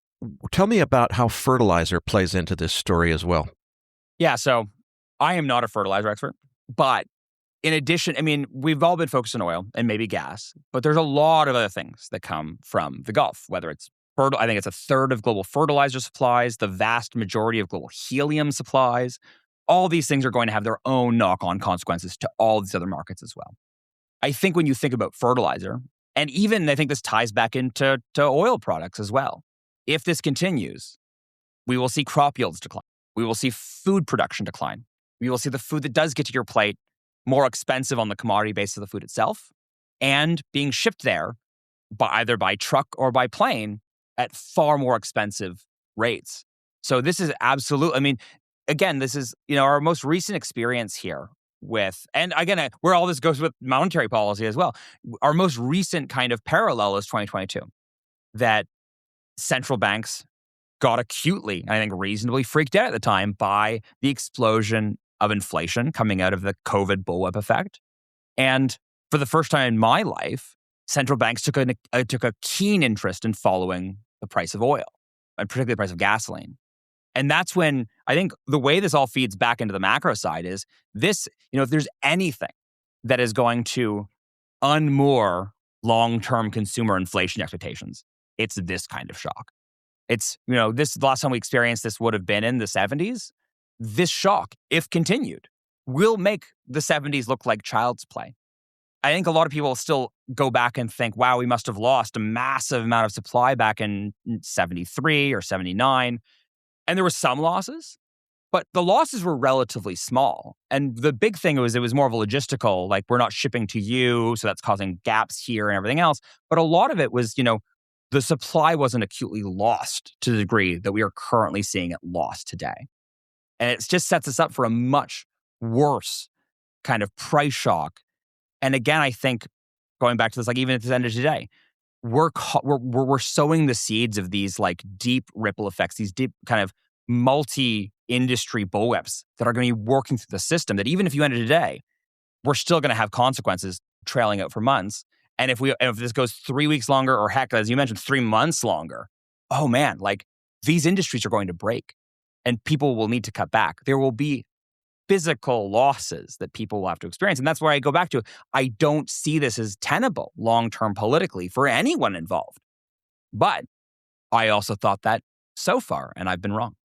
tell me about how fertilizer plays into this story as well. Yeah, so I am not a fertilizer expert, but in addition, we've all been focused on oil and maybe gas, but there's a lot of other things that come from the Gulf, whether it's I think it's a third of global fertilizer supplies, the vast majority of global helium supplies. All these things are going to have their own knock-on consequences to all these other markets as well. I think when you think about fertilizer, and even I think this ties back into oil products as well, if this continues, we will see crop yields decline. We will see food production decline. We will see the food that does get to your plate more expensive on the commodity base of the food itself, and being shipped there either by truck or by plane at far more expensive rates. So this is absolutely, again, this is, our most recent experience here with, and again, where all this goes with monetary policy as well. Our most recent kind of parallel is 2022, that central banks got acutely, I think reasonably freaked out at the time by the explosion of inflation coming out of the COVID bullwhip effect. And for the first time in my life, central banks took a keen interest in following the price of oil, and particularly the price of gasoline. And that's when I think the way this all feeds back into the macro side is this, if there's anything that is going to unmoor long-term consumer inflation expectations, it's this kind of shock. It's, the last time we experienced this would have been in the 70s. This shock, if continued, will make the 70s look like child's play. I think a lot of people still go back and think, wow, we must have lost a massive amount of supply back in 73 or 79. And there were some losses, but the losses were relatively small. And the big thing was it was more of a logistical, like we're not shipping to you, so that's causing gaps here and everything else. But a lot of it was, the supply wasn't acutely lost to the degree that we are currently seeing it lost today. And it just sets us up for a much worse kind of price shock. And again, I think going back to this, like even at the end of today, we're sowing the seeds of these like deep ripple effects, these deep kind of multi-industry bullwhips that are going to be working through the system that even if you ended today, we're still going to have consequences trailing out for months. And if this goes 3 weeks longer, or heck, as you mentioned, 3 months longer, oh man, like these industries are going to break and people will need to cut back. There will be physical losses that people will have to experience. And that's where I go back to, I don't see this as tenable long-term politically for anyone involved. But I also thought that so far, and I've been wrong.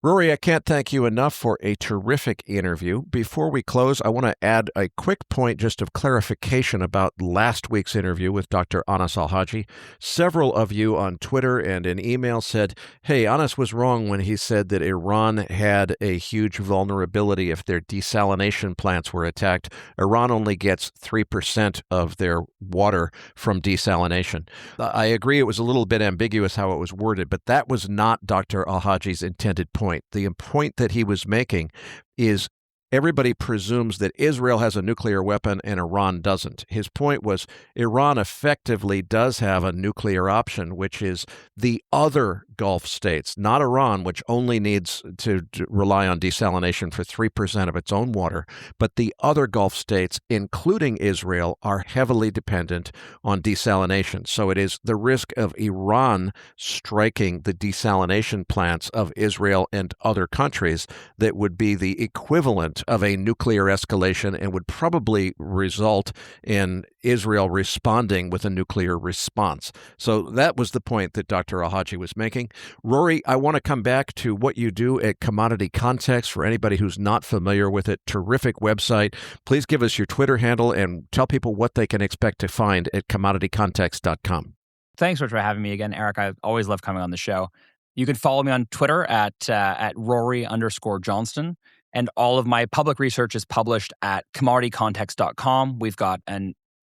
Rory, I can't thank you enough for a terrific interview. Before we close, I want to add a quick point just of clarification about last week's interview with Dr. Anas Al-Haji. Several of you on Twitter and in email said, hey, Anas was wrong when he said that Iran had a huge vulnerability if their desalination plants were attacked. Iran only gets 3% of their water from desalination. I agree it was a little bit ambiguous how it was worded, but that was not Dr. Al-Haji's intended point. The point that he was making is everybody presumes that Israel has a nuclear weapon and Iran doesn't. His point was Iran effectively does have a nuclear option, which is the other Gulf states, not Iran, which only needs to rely on desalination for 3% of its own water, but the other Gulf states, including Israel, are heavily dependent on desalination. So it is the risk of Iran striking the desalination plants of Israel and other countries that would be the equivalent of a nuclear escalation and would probably result in Israel responding with a nuclear response. So that was the point that Dr. Al-Haji was making. Rory, I want to come back to what you do at Commodity Context for anybody who's not familiar with it. Terrific website. Please give us your Twitter handle and tell people what they can expect to find at commoditycontext.com. Thanks for having me again, Eric. I always love coming on the show. You can follow me on Twitter at Rory_Johnston. And all of my public research is published at commoditycontext.com. We've got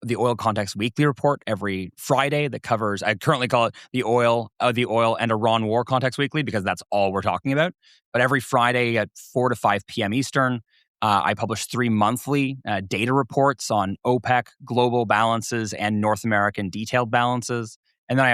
the Oil Context Weekly Report every Friday that covers, I currently call it the oil and Iran War Context Weekly because that's all we're talking about. But every Friday at 4 to 5 p.m. Eastern, I publish 3 monthly data reports on OPEC global balances and North American detailed balances. And then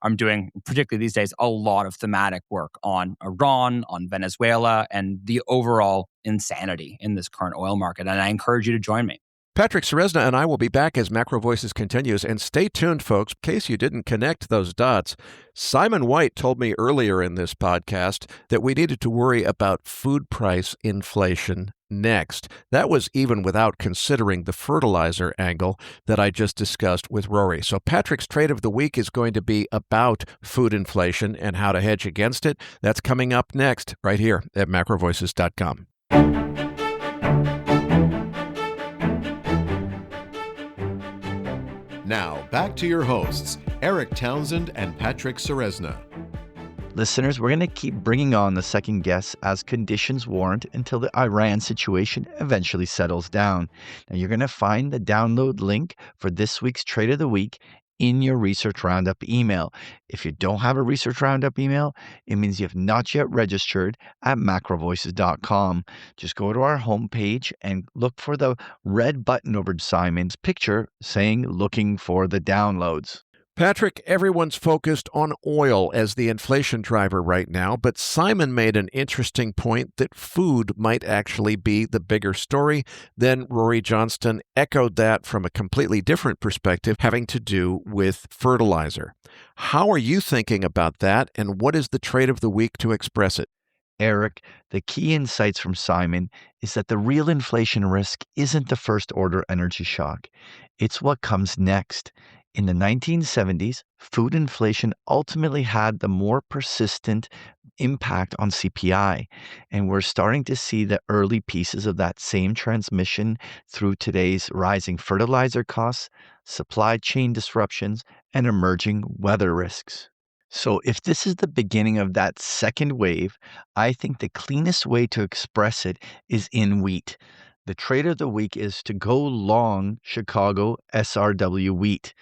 I'm doing, particularly these days, a lot of thematic work on Iran, on Venezuela, and the overall insanity in this current oil market. And I encourage you to join me. Patrick Serezna and I will be back as MacroVoices continues. And stay tuned, folks, in case you didn't connect those dots. Simon White told me earlier in this podcast that we needed to worry about food price inflation next. That was even without considering the fertilizer angle that I just discussed with Rory. So Patrick's Trade of the Week is going to be about food inflation and how to hedge against it. That's coming up next right here at macrovoices.com. Now, back to your hosts, Eric Townsend and Patrick Serezna. Listeners, we're going to keep bringing on the second guests as conditions warrant until the Iran situation eventually settles down. Now, you're going to find the download link for this week's Trade of the Week in your Research Roundup email. If you don't have a Research Roundup email, it means you have not yet registered at macrovoices.com. Just go to our homepage and look for the red button over Simon's picture saying looking for the downloads. Patrick, everyone's focused on oil as the inflation driver right now, but Simon made an interesting point that food might actually be the bigger story. Then Rory Johnston echoed that from a completely different perspective, having to do with fertilizer. How are you thinking about that, and what is the trade of the week to express it? Eric, the key insights from Simon is that the real inflation risk isn't the first order energy shock. It's what comes next. In the 1970s, food inflation ultimately had the more persistent impact on CPI, and we're starting to see the early pieces of that same transmission through today's rising fertilizer costs, supply chain disruptions, and emerging weather risks. So, if this is the beginning of that second wave, I think the cleanest way to express it is in wheat. The trade of the week is to go long Chicago SRW wheat,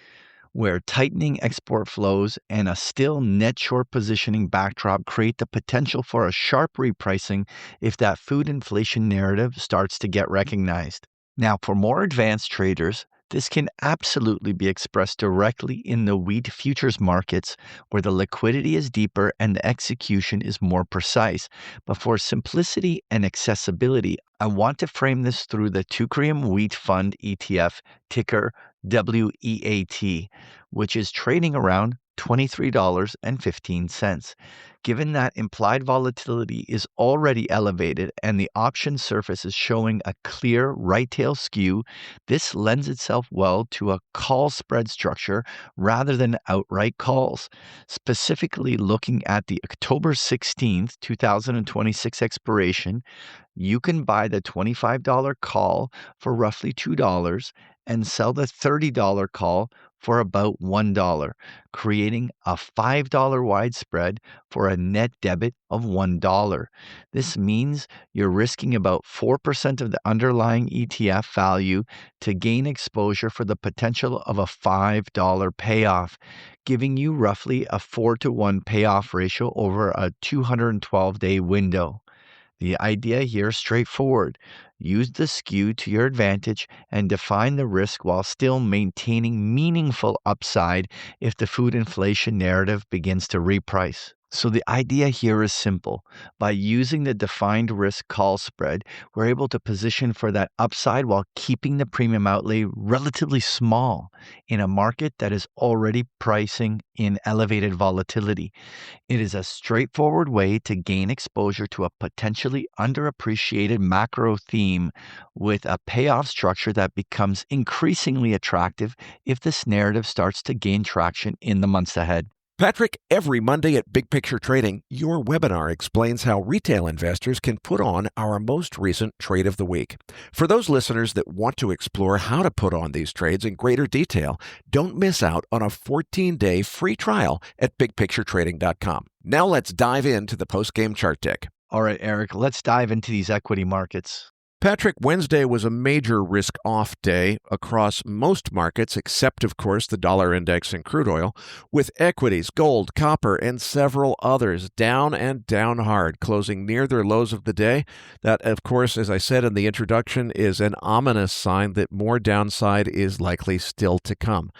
where tightening export flows and a still net short positioning backdrop create the potential for a sharp repricing if that food inflation narrative starts to get recognized. Now, for more advanced traders, this can absolutely be expressed directly in the wheat futures markets, where the liquidity is deeper and the execution is more precise. But for simplicity and accessibility, I want to frame this through the Teucrium Wheat Fund ETF, ticker WEAT, which is trading around $23.15. Given that implied volatility is already elevated and the option surface is showing a clear right tail skew, this lends itself well to a call spread structure rather than outright calls. Specifically looking at the October 16th, 2026 expiration, you can buy the $25 call for roughly $2 and sell the $30 call for about $1, creating a $5 wide spread for a net debit of $1. This means you're risking about 4% of the underlying ETF value to gain exposure for the potential of a $5 payoff, giving you roughly a 4-to-1 payoff ratio over a 212-day window. The idea here is straightforward. Use the skew to your advantage and define the risk while still maintaining meaningful upside if the food inflation narrative begins to reprice. So the idea here is simple. By using the defined risk call spread, we're able to position for that upside while keeping the premium outlay relatively small in a market that is already pricing in elevated volatility. It is a straightforward way to gain exposure to a potentially underappreciated macro theme with a payoff structure that becomes increasingly attractive if this narrative starts to gain traction in the months ahead. Patrick, every Monday at Big Picture Trading, your webinar explains how retail investors can put on our most recent trade of the week. For those listeners that want to explore how to put on these trades in greater detail, don't miss out on a 14-day free trial at bigpicturetrading.com. Now let's dive into the post-game chart deck. All right, Eric, let's dive into these equity markets. Patrick, Wednesday was a major risk-off day across most markets, except, of course, the dollar index and crude oil, with equities, gold, copper, and several others down and down hard, closing near their lows of the day. That, of course, as I said in the introduction, is an ominous sign that more downside is likely still to come.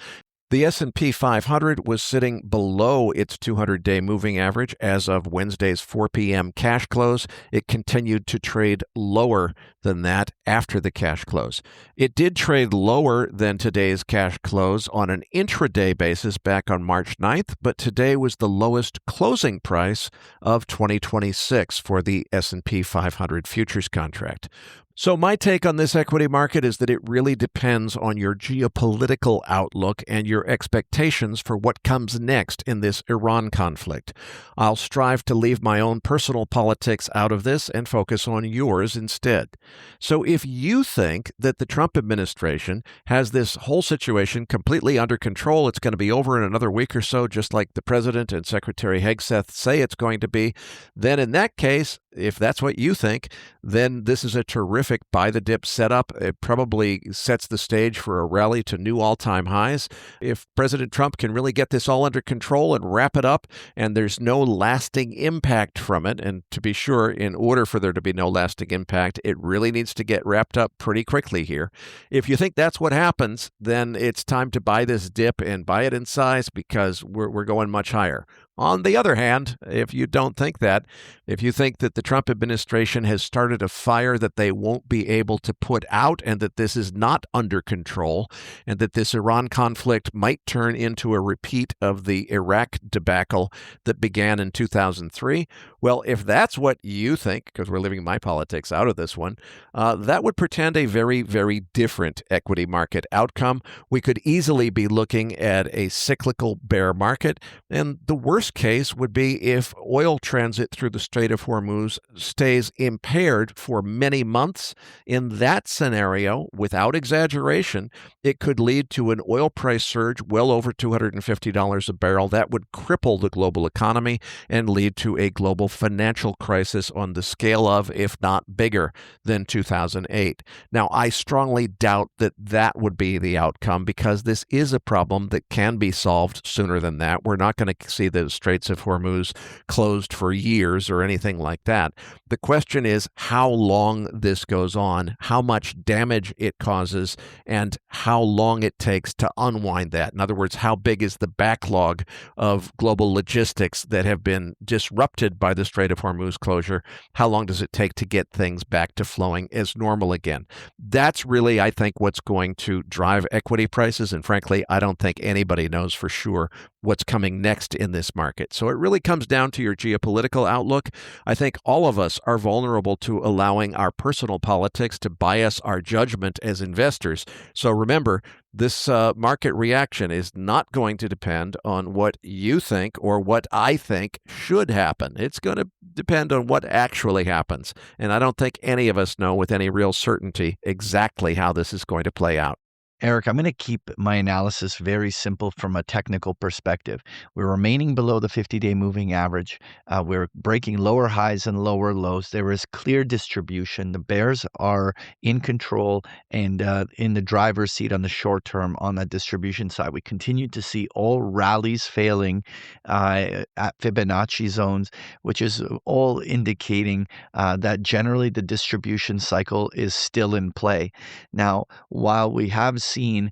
The S&P 500 was sitting below its 200-day moving average as of Wednesday's 4 p.m. cash close. It continued to trade lower than that after the cash close. It did trade lower than today's cash close on an intraday basis back on March 9th, but today was the lowest closing price of 2026 for the S&P 500 futures contract. So my take on this equity market is that it really depends on your geopolitical outlook and your expectations for what comes next in this Iran conflict. I'll strive to leave my own personal politics out of this and focus on yours instead. So if you think that the Trump administration has this whole situation completely under control, it's going to be over in another week or so, just like the president and Secretary Hegseth say it's going to be, then in that case, If that's what you think, then this is a terrific buy the dip setup. It probably sets the stage for a rally to new all-time highs. If President Trump can really get this all under control and wrap it up, and there's no lasting impact from it, and to be sure, in order for there to be no lasting impact, it really needs to get wrapped up pretty quickly here. If you think that's what happens, then it's time to buy this dip and buy it in size because we're going much higher. On the other hand, if you don't think that, if you think that the Trump administration has started a fire that they won't be able to put out and that this is not under control and that this Iran conflict might turn into a repeat of the Iraq debacle that began in 2003, well, if that's what you think, because we're leaving my politics out of this one, that would portend a very, very different equity market outcome. We could easily be looking at a cyclical bear market, and the worst case would be if oil transit through the Strait of Hormuz stays impaired for many months. In that scenario, without exaggeration, it could lead to an oil price surge well over $250 a barrel. That would cripple the global economy and lead to a global financial crisis on the scale of, if not bigger than 2008. Now, I strongly doubt that that would be the outcome because this is a problem that can be solved sooner than that. We're not going to see the Straits of Hormuz closed for years or anything like that. The question is how long this goes on, how much damage it causes, and how long it takes to unwind that. In other words, how big is the backlog of global logistics that have been disrupted by the Strait of Hormuz closure? How long does it take to get things back to flowing as normal again? That's really, I think, what's going to drive equity prices. And frankly, I don't think anybody knows for sure what's coming next in this market. So it really comes down to your geopolitical outlook. I think all of us are vulnerable to allowing our personal politics to bias our judgment as investors. So remember, this market reaction is not going to depend on what you think or what I think should happen. It's going to depend on what actually happens. And I don't think any of us know with any real certainty exactly how this is going to play out. Eric, I'm going to keep my analysis very simple from a technical perspective. We're remaining below the 50-day moving average. We're breaking lower highs and lower lows. There is clear distribution. The bears are in control and in the driver's seat on the short term on that distribution side. We continue to see all rallies failing at Fibonacci zones, which is all indicating that generally the distribution cycle is still in play. Now, while we have seen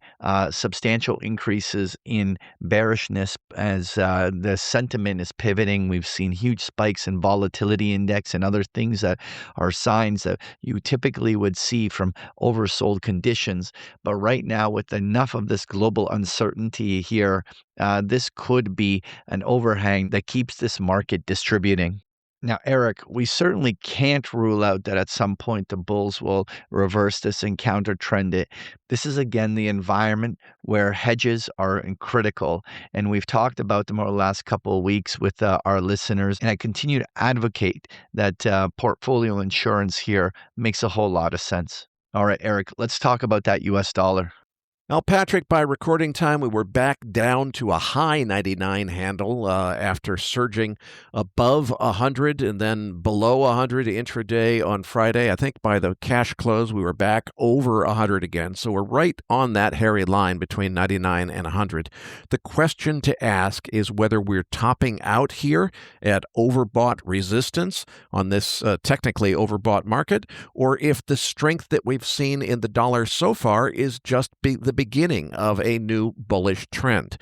substantial increases in bearishness as the sentiment is pivoting. We've seen huge spikes in volatility index and other things that are signs that you typically would see from oversold conditions. But right now, with enough of this global uncertainty here, this could be an overhang that keeps this market distributing. Now, Eric, we certainly can't rule out that at some point the bulls will reverse this and counter trend it. This is again the environment where hedges are critical, and we've talked about them over the last couple of weeks with our listeners. And I continue to advocate that portfolio insurance here makes a whole lot of sense. All right, Eric, let's talk about that U.S. dollar. Well, Patrick, by recording time, we were back down to a high 99 handle after surging above 100 and then below 100 intraday on Friday. I think by the cash close, we were back over 100 again. So we're right on that hairy line between 99 and 100. The question to ask is whether we're topping out here at overbought resistance on this technically overbought market, or if the strength that we've seen in the dollar so far is just the beginning of a new bullish trend.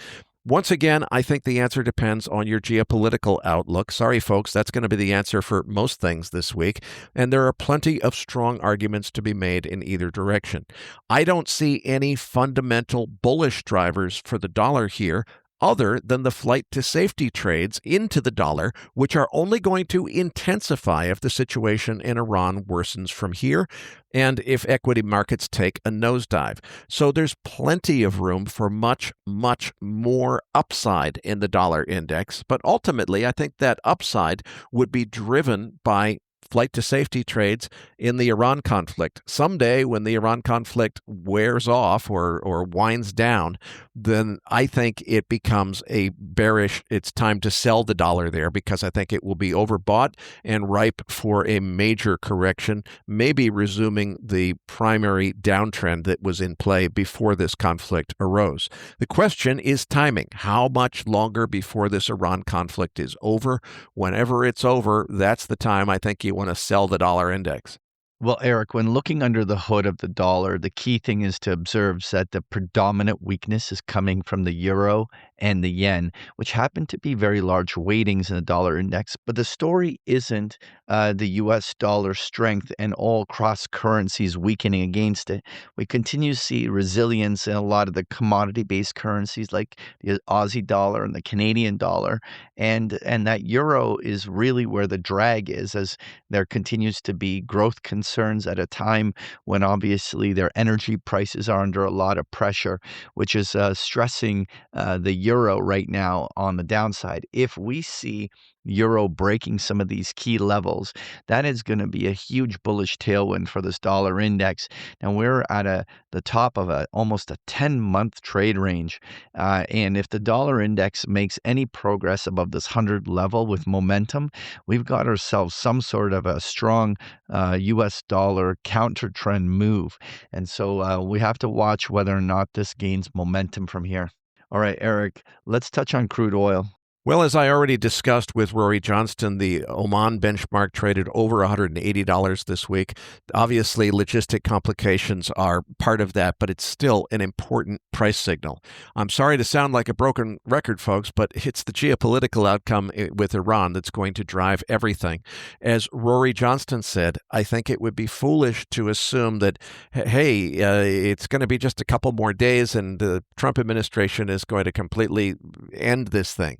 Once again, I think the answer depends on your geopolitical outlook. Sorry, folks, that's going to be the answer for most things this week, and there are plenty of strong arguments to be made in either direction. I don't see any fundamental bullish drivers for the dollar here other than the flight to safety trades into the dollar, which are only going to intensify if the situation in Iran worsens from here and if equity markets take a nosedive. So there's plenty of room for much, much more upside in the dollar index. But ultimately, I think that upside would be driven by flight to safety trades in the Iran conflict. Someday, when the Iran conflict wears off or winds down, then I think it becomes a bearish. It's time to sell the dollar there because I think it will be overbought and ripe for a major correction, maybe resuming the primary downtrend that was in play before this conflict arose. The question is timing. How much longer before this Iran conflict is over? Whenever it's over, that's the time I think you want to sell the dollar index. Well, Eric, when looking under the hood of the dollar, the key thing is to observe that the predominant weakness is coming from the euro and the yen, which happen to be very large weightings in the dollar index. But the story isn't the US dollar strength and all cross currencies weakening against it. We continue to see resilience in a lot of the commodity based currencies like the Aussie dollar and the Canadian dollar. And that euro is really where the drag is, as there continues to be growth concerns at a time when obviously their energy prices are under a lot of pressure, which is stressing the euro right now on the downside. If we see euro breaking some of these key levels, that is going to be a huge bullish tailwind for this dollar index. Now we're at the top of almost a 10-month trade range. And if the dollar index makes any progress above this 100 level with momentum, we've got ourselves some sort of a strong US dollar counter trend move. And so we have to watch whether or not this gains momentum from here. All right, Eric, let's touch on crude oil. Well, as I already discussed with Rory Johnston, the Oman benchmark traded over $180 this week. Obviously, logistic complications are part of that, but it's still an important price signal. I'm sorry to sound like a broken record, folks, but it's the geopolitical outcome with Iran that's going to drive everything. As Rory Johnston said, I think it would be foolish to assume that, hey, it's going to be just a couple more days and the Trump administration is going to completely end this thing.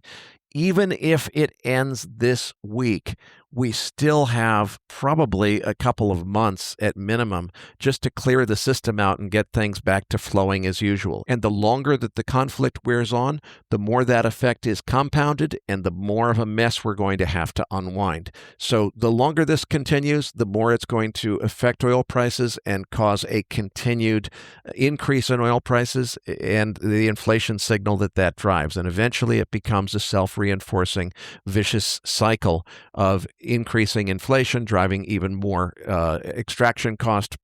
Even if it ends this week, we still have probably a couple of months at minimum just to clear the system out and get things back to flowing as usual. And the longer that the conflict wears on, the more that effect is compounded and the more of a mess we're going to have to unwind. So the longer this continues, the more it's going to affect oil prices and cause a continued increase in oil prices and the inflation signal that drives. And eventually it becomes a self-reinforcing vicious cycle of increasing inflation, driving even more extraction cost,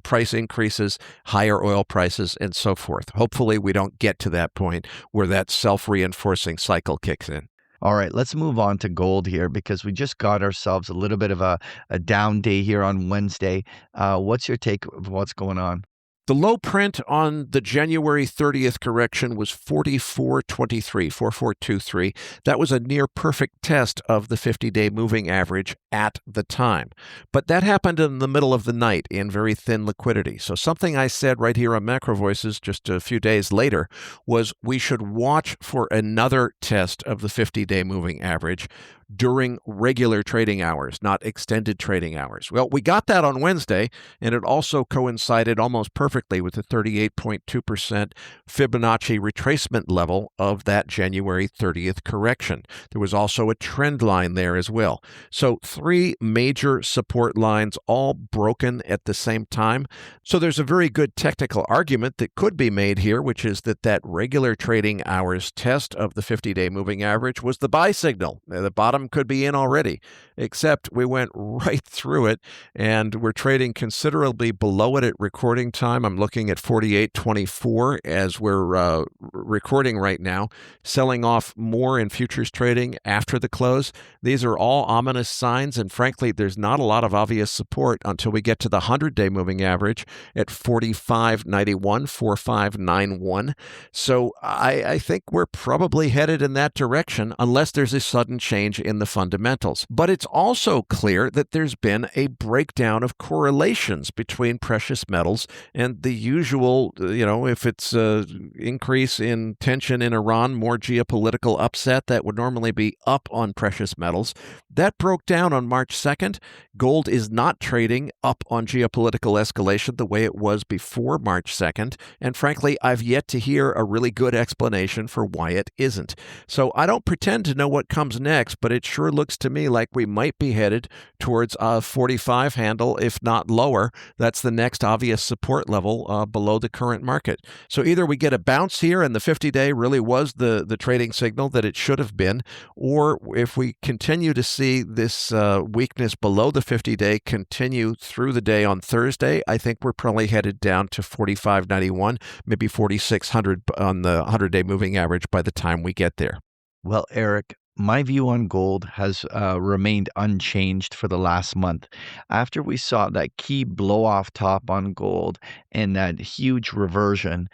price increases, higher oil prices, and so forth. Hopefully, we don't get to that point where that self-reinforcing cycle kicks in. All right, let's move on to gold here because we just got ourselves a little bit of a down day here on Wednesday. What's your take of what's going on? The low print on the January 30th correction was 4423. That was a near perfect test of the 50-day moving average at the time. But that happened in the middle of the night in very thin liquidity. So something I said right here on MacroVoices just a few days later was we should watch for another test of the 50-day moving average during regular trading hours, not extended trading hours. Well, we got that on Wednesday, and it also coincided almost perfectly with the 38.2% Fibonacci retracement level of that January 30th correction. There was also a trend line there as well. So 3 major support lines all broken at the same time. So there's a very good technical argument that could be made here, which is that regular trading hours test of the 50-day moving average was the buy signal. The bottom could be in already, except we went right through it and we're trading considerably below it at recording time. I'm looking at 48.24 as we're recording right now, selling off more in futures trading after the close. These are all ominous signs, and frankly, there's not a lot of obvious support until we get to the 100-day moving average at 45.91. So I think we're probably headed in that direction unless there's a sudden change in the fundamentals. But it's also clear that there's been a breakdown of correlations between precious metals and the usual, if it's an increase in tension in Iran, more geopolitical upset, that would normally be up on precious metals. That broke down on March 2nd. Gold is not trading up on geopolitical escalation the way it was before March 2nd. And frankly, I've yet to hear a really good explanation for why it isn't. So I don't pretend to know what comes next, but it sure looks to me like we might be headed towards a 45 handle, if not lower. That's the next obvious support level below the current market. So either we get a bounce here and the 50-day really was the trading signal that it should have been, or if we continue to see this weakness below the 50-day continue through the day on Thursday, I think we're probably headed down to 45.91, maybe 4600 on the 100-day moving average by the time we get there. Well, Eric, my view on gold has remained unchanged for the last month. After we saw that key blow off top on gold and that huge reversion,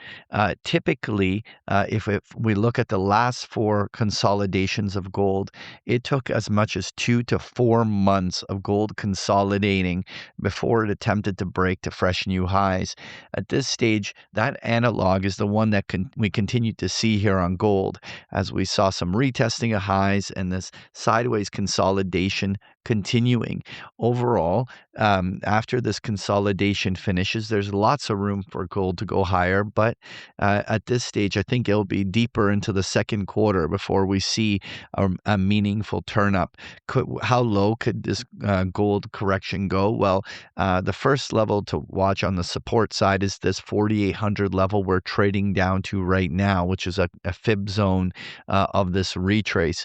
typically, if we look at the last 4 consolidations of gold, it took as much as 2 to 4 months of gold consolidating before it attempted to break to fresh new highs. At this stage, that analog is the one that we continue to see here on gold, as we saw some retesting of highs and this sideways consolidation continuing. Overall, after this consolidation finishes, there's lots of room for gold to go higher, but at this stage, I think it'll be deeper into the second quarter before we see a meaningful turn up. How low could this gold correction go? Well, the first level to watch on the support side is this 4,800 level we're trading down to right now, which is a fib zone of this retrace.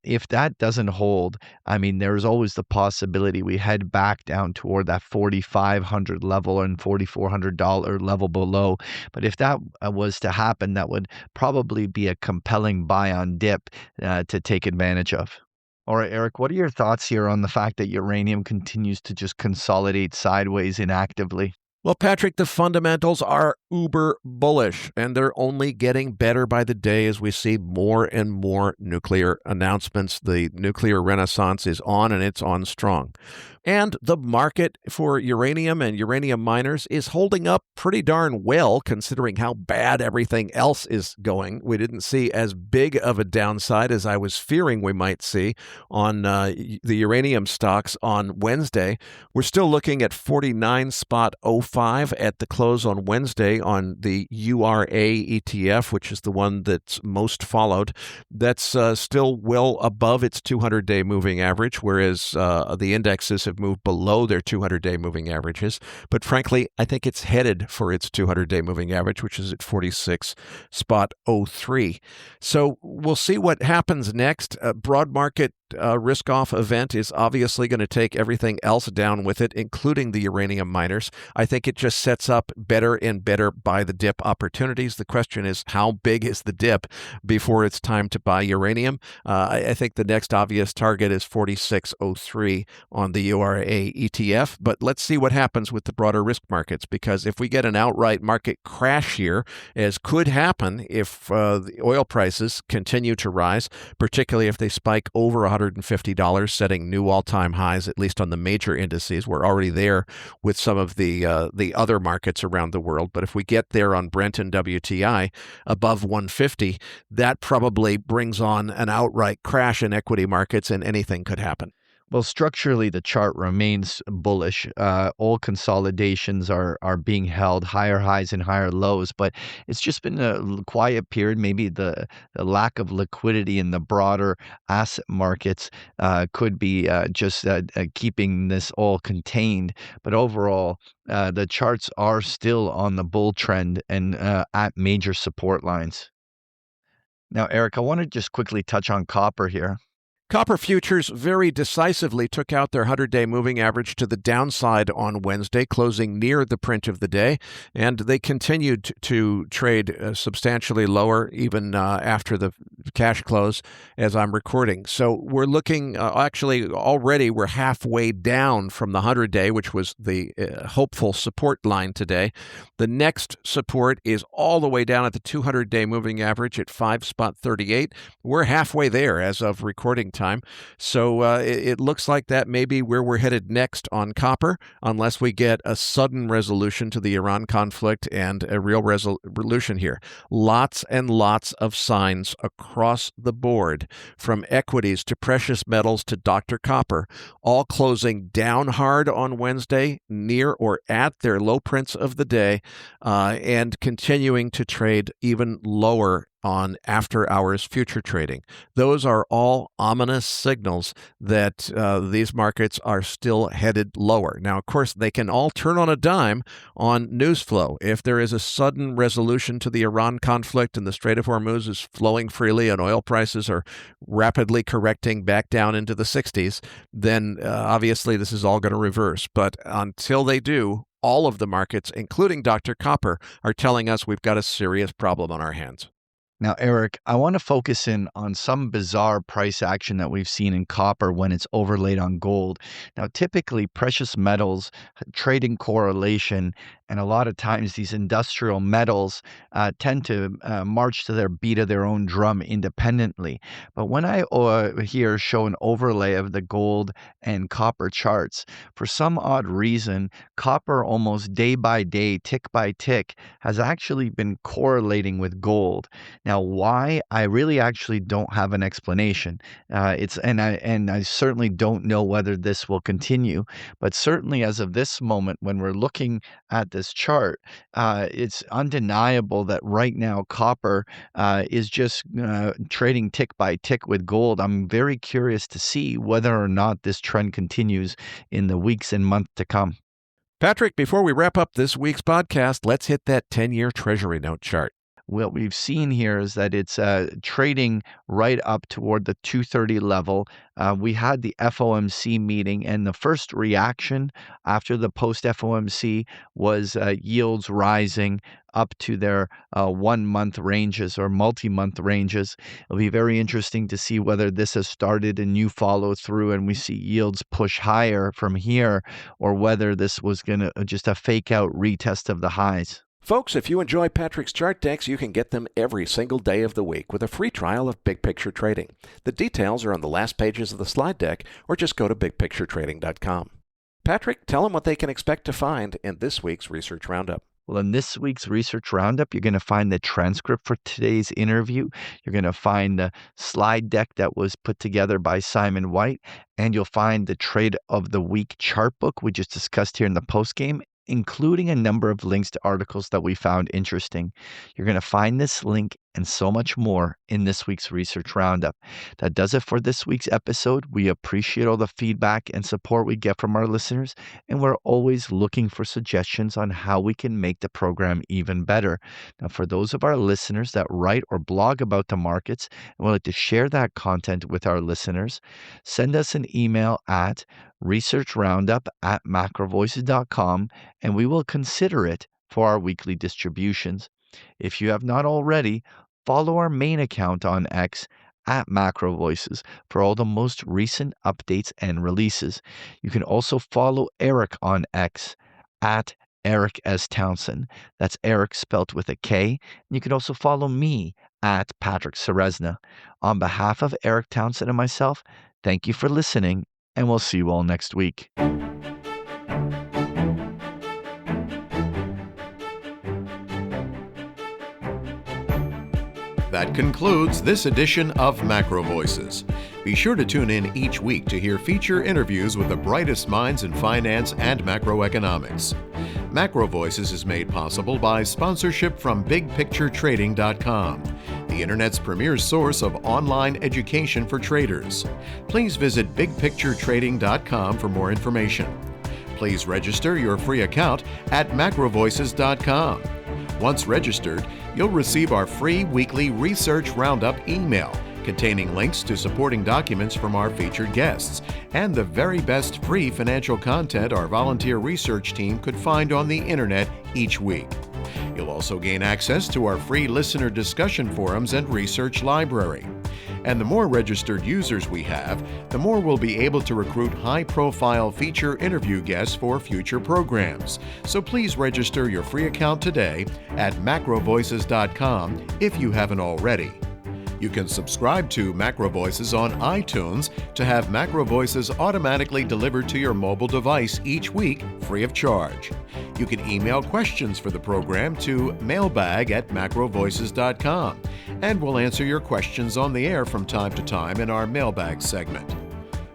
If that doesn't hold, I mean, there's always the possibility we head back down toward that 4,500 level and $4,400 level below. But if that was to happen, that would probably be a compelling buy on dip to take advantage of. All right, Eric, what are your thoughts here on the fact that uranium continues to just consolidate sideways inactively? Well, Patrick, the fundamentals are uber bullish, and they're only getting better by the day as we see more and more nuclear announcements. The nuclear renaissance is on, and it's on strong. And the market for uranium and uranium miners is holding up pretty darn well, considering how bad everything else is going. We didn't see as big of a downside as I was fearing we might see on the uranium stocks on Wednesday. We're still looking at 49.05 at the close on Wednesday on the URA ETF, which is the one that's most followed. That's still well above its 200-day moving average, whereas the indexes have moved below their 200-day moving averages. But frankly, I think it's headed for its 200-day moving average, which is at 46.03. So we'll see what happens next. Broad market risk-off event is obviously going to take everything else down with it, including the uranium miners. I think it just sets up better and better buy the dip opportunities. The question is, how big is the dip before it's time to buy uranium? I think the next obvious target is 46.03 on the URA ETF, but let's see what happens with the broader risk markets, because if we get an outright market crash here, as could happen if the oil prices continue to rise, particularly if they spike over $150, setting new all-time highs, at least on the major indices. We're already there with some of the other markets around the world. But if we get there on Brent and WTI above 150, that probably brings on an outright crash in equity markets, and anything could happen. Well, structurally, the chart remains bullish. All consolidations are being held, higher highs and higher lows, but it's just been a quiet period. Maybe the lack of liquidity in the broader asset markets could be just keeping this all contained. But overall, the charts are still on the bull trend and at major support lines. Now, Eric, I want to just quickly touch on copper here. Copper futures very decisively took out their 100-day moving average to the downside on Wednesday, closing near the print of the day, and they continued to trade substantially lower even after the cash close as I'm recording. So we're looking, actually already we're halfway down from the 100-day, which was the hopeful support line today. The next support is all the way down at the 200-day moving average at 5.38. We're halfway there as of recording time. So it looks like that may be where we're headed next on copper, unless we get a sudden resolution to the Iran conflict and a real resolution here. Lots and lots of signs across the board, from equities to precious metals to Dr. Copper, all closing down hard on Wednesday, near or at their low prints of the day, and continuing to trade even lower on after-hours future trading. Those are all ominous signals that these markets are still headed lower. Now, of course, they can all turn on a dime on news flow. If there is a sudden resolution to the Iran conflict and the Strait of Hormuz is flowing freely and oil prices are rapidly correcting back down into the 60s, then obviously this is all going to reverse. But until they do, all of the markets, including Dr. Copper, are telling us we've got a serious problem on our hands. Now, Eric, I want to focus in on some bizarre price action that we've seen in copper when it's overlaid on gold. Now, typically, precious metals trade in correlation, and a lot of times these industrial metals tend to march to their beat of their own drum independently. But when I here show an overlay of the gold and copper charts, for some odd reason, copper almost day by day, tick by tick, has actually been correlating with gold. Now, why? I really actually don't have an explanation. I certainly don't know whether this will continue. But certainly, as of this moment, when we're looking at this chart, it's undeniable that right now copper is just trading tick by tick with gold. I'm very curious to see whether or not this trend continues in the weeks and months to come. Patrick, before we wrap up this week's podcast, let's hit that 10-year Treasury note chart. What we've seen here is that it's trading right up toward the 230 level. We had the FOMC meeting, and the first reaction after the post-FOMC was yields rising up to their 1-month ranges or multi-month ranges. It'll be very interesting to see whether this has started a new follow-through and we see yields push higher from here, or whether this was going to just a fake-out retest of the highs. Folks, if you enjoy Patrick's chart decks, you can get them every single day of the week with a free trial of Big Picture Trading. The details are on the last pages of the slide deck, or just go to bigpicturetrading.com. Patrick, tell them what they can expect to find in this week's Research Roundup. Well, in this week's Research Roundup, you're going to find the transcript for today's interview. You're going to find the slide deck that was put together by Simon White, and you'll find the Trade of the Week chart book we just discussed here in the postgame, including a number of links to articles that we found interesting. You're going to find this link and so much more in this week's Research Roundup. That does it for this week's episode. We appreciate all the feedback and support we get from our listeners, and we're always looking for suggestions on how we can make the program even better. Now, for those of our listeners that write or blog about the markets and would like to share that content with our listeners, send us an email at researchroundup@macrovoices.com, and we will consider it for our weekly distributions. If you have not already, follow our main account on X at MacroVoices for all the most recent updates and releases. You can also follow Eric on X at Eric S. Townsend. That's Eric spelt with a K. And you can also follow me at Patrick Ceresna. On behalf of Eric Townsend and myself, thank you for listening, and we'll see you all next week. That concludes this edition of MacroVoices. Be sure to tune in each week to hear feature interviews with the brightest minds in finance and macroeconomics. MacroVoices is made possible by sponsorship from BigPictureTrading.com, the Internet's premier source of online education for traders. Please visit BigPictureTrading.com for more information. Please register your free account at MacroVoices.com. Once registered, you'll receive our free weekly Research Roundup email containing links to supporting documents from our featured guests and the very best free financial content our volunteer research team could find on the internet each week. You'll also gain access to our free listener discussion forums and research library. And the more registered users we have, the more we'll be able to recruit high-profile feature interview guests for future programs. So please register your free account today at macrovoices.com if you haven't already. You can subscribe to MacroVoices on iTunes to have MacroVoices automatically delivered to your mobile device each week, free of charge. You can email questions for the program to mailbag@macrovoices.com, and we'll answer your questions on the air from time to time in our mailbag segment.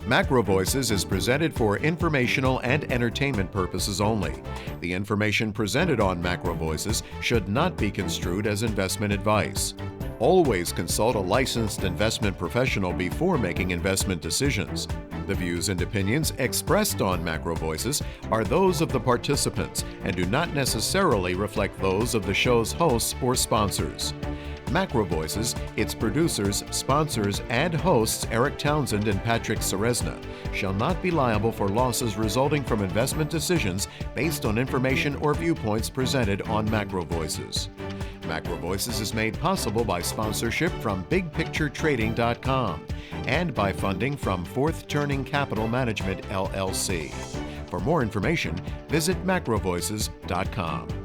MacroVoices is presented for informational and entertainment purposes only. The information presented on MacroVoices should not be construed as investment advice. Always consult a licensed investment professional before making investment decisions. The views and opinions expressed on MacroVoices are those of the participants and do not necessarily reflect those of the show's hosts or sponsors. MacroVoices, its producers, sponsors, and hosts Eric Townsend and Patrick Ceresna shall not be liable for losses resulting from investment decisions based on information or viewpoints presented on MacroVoices. MacroVoices is made possible by sponsorship from BigPictureTrading.com and by funding from Fourth Turning Capital Management, LLC. For more information, visit MacroVoices.com.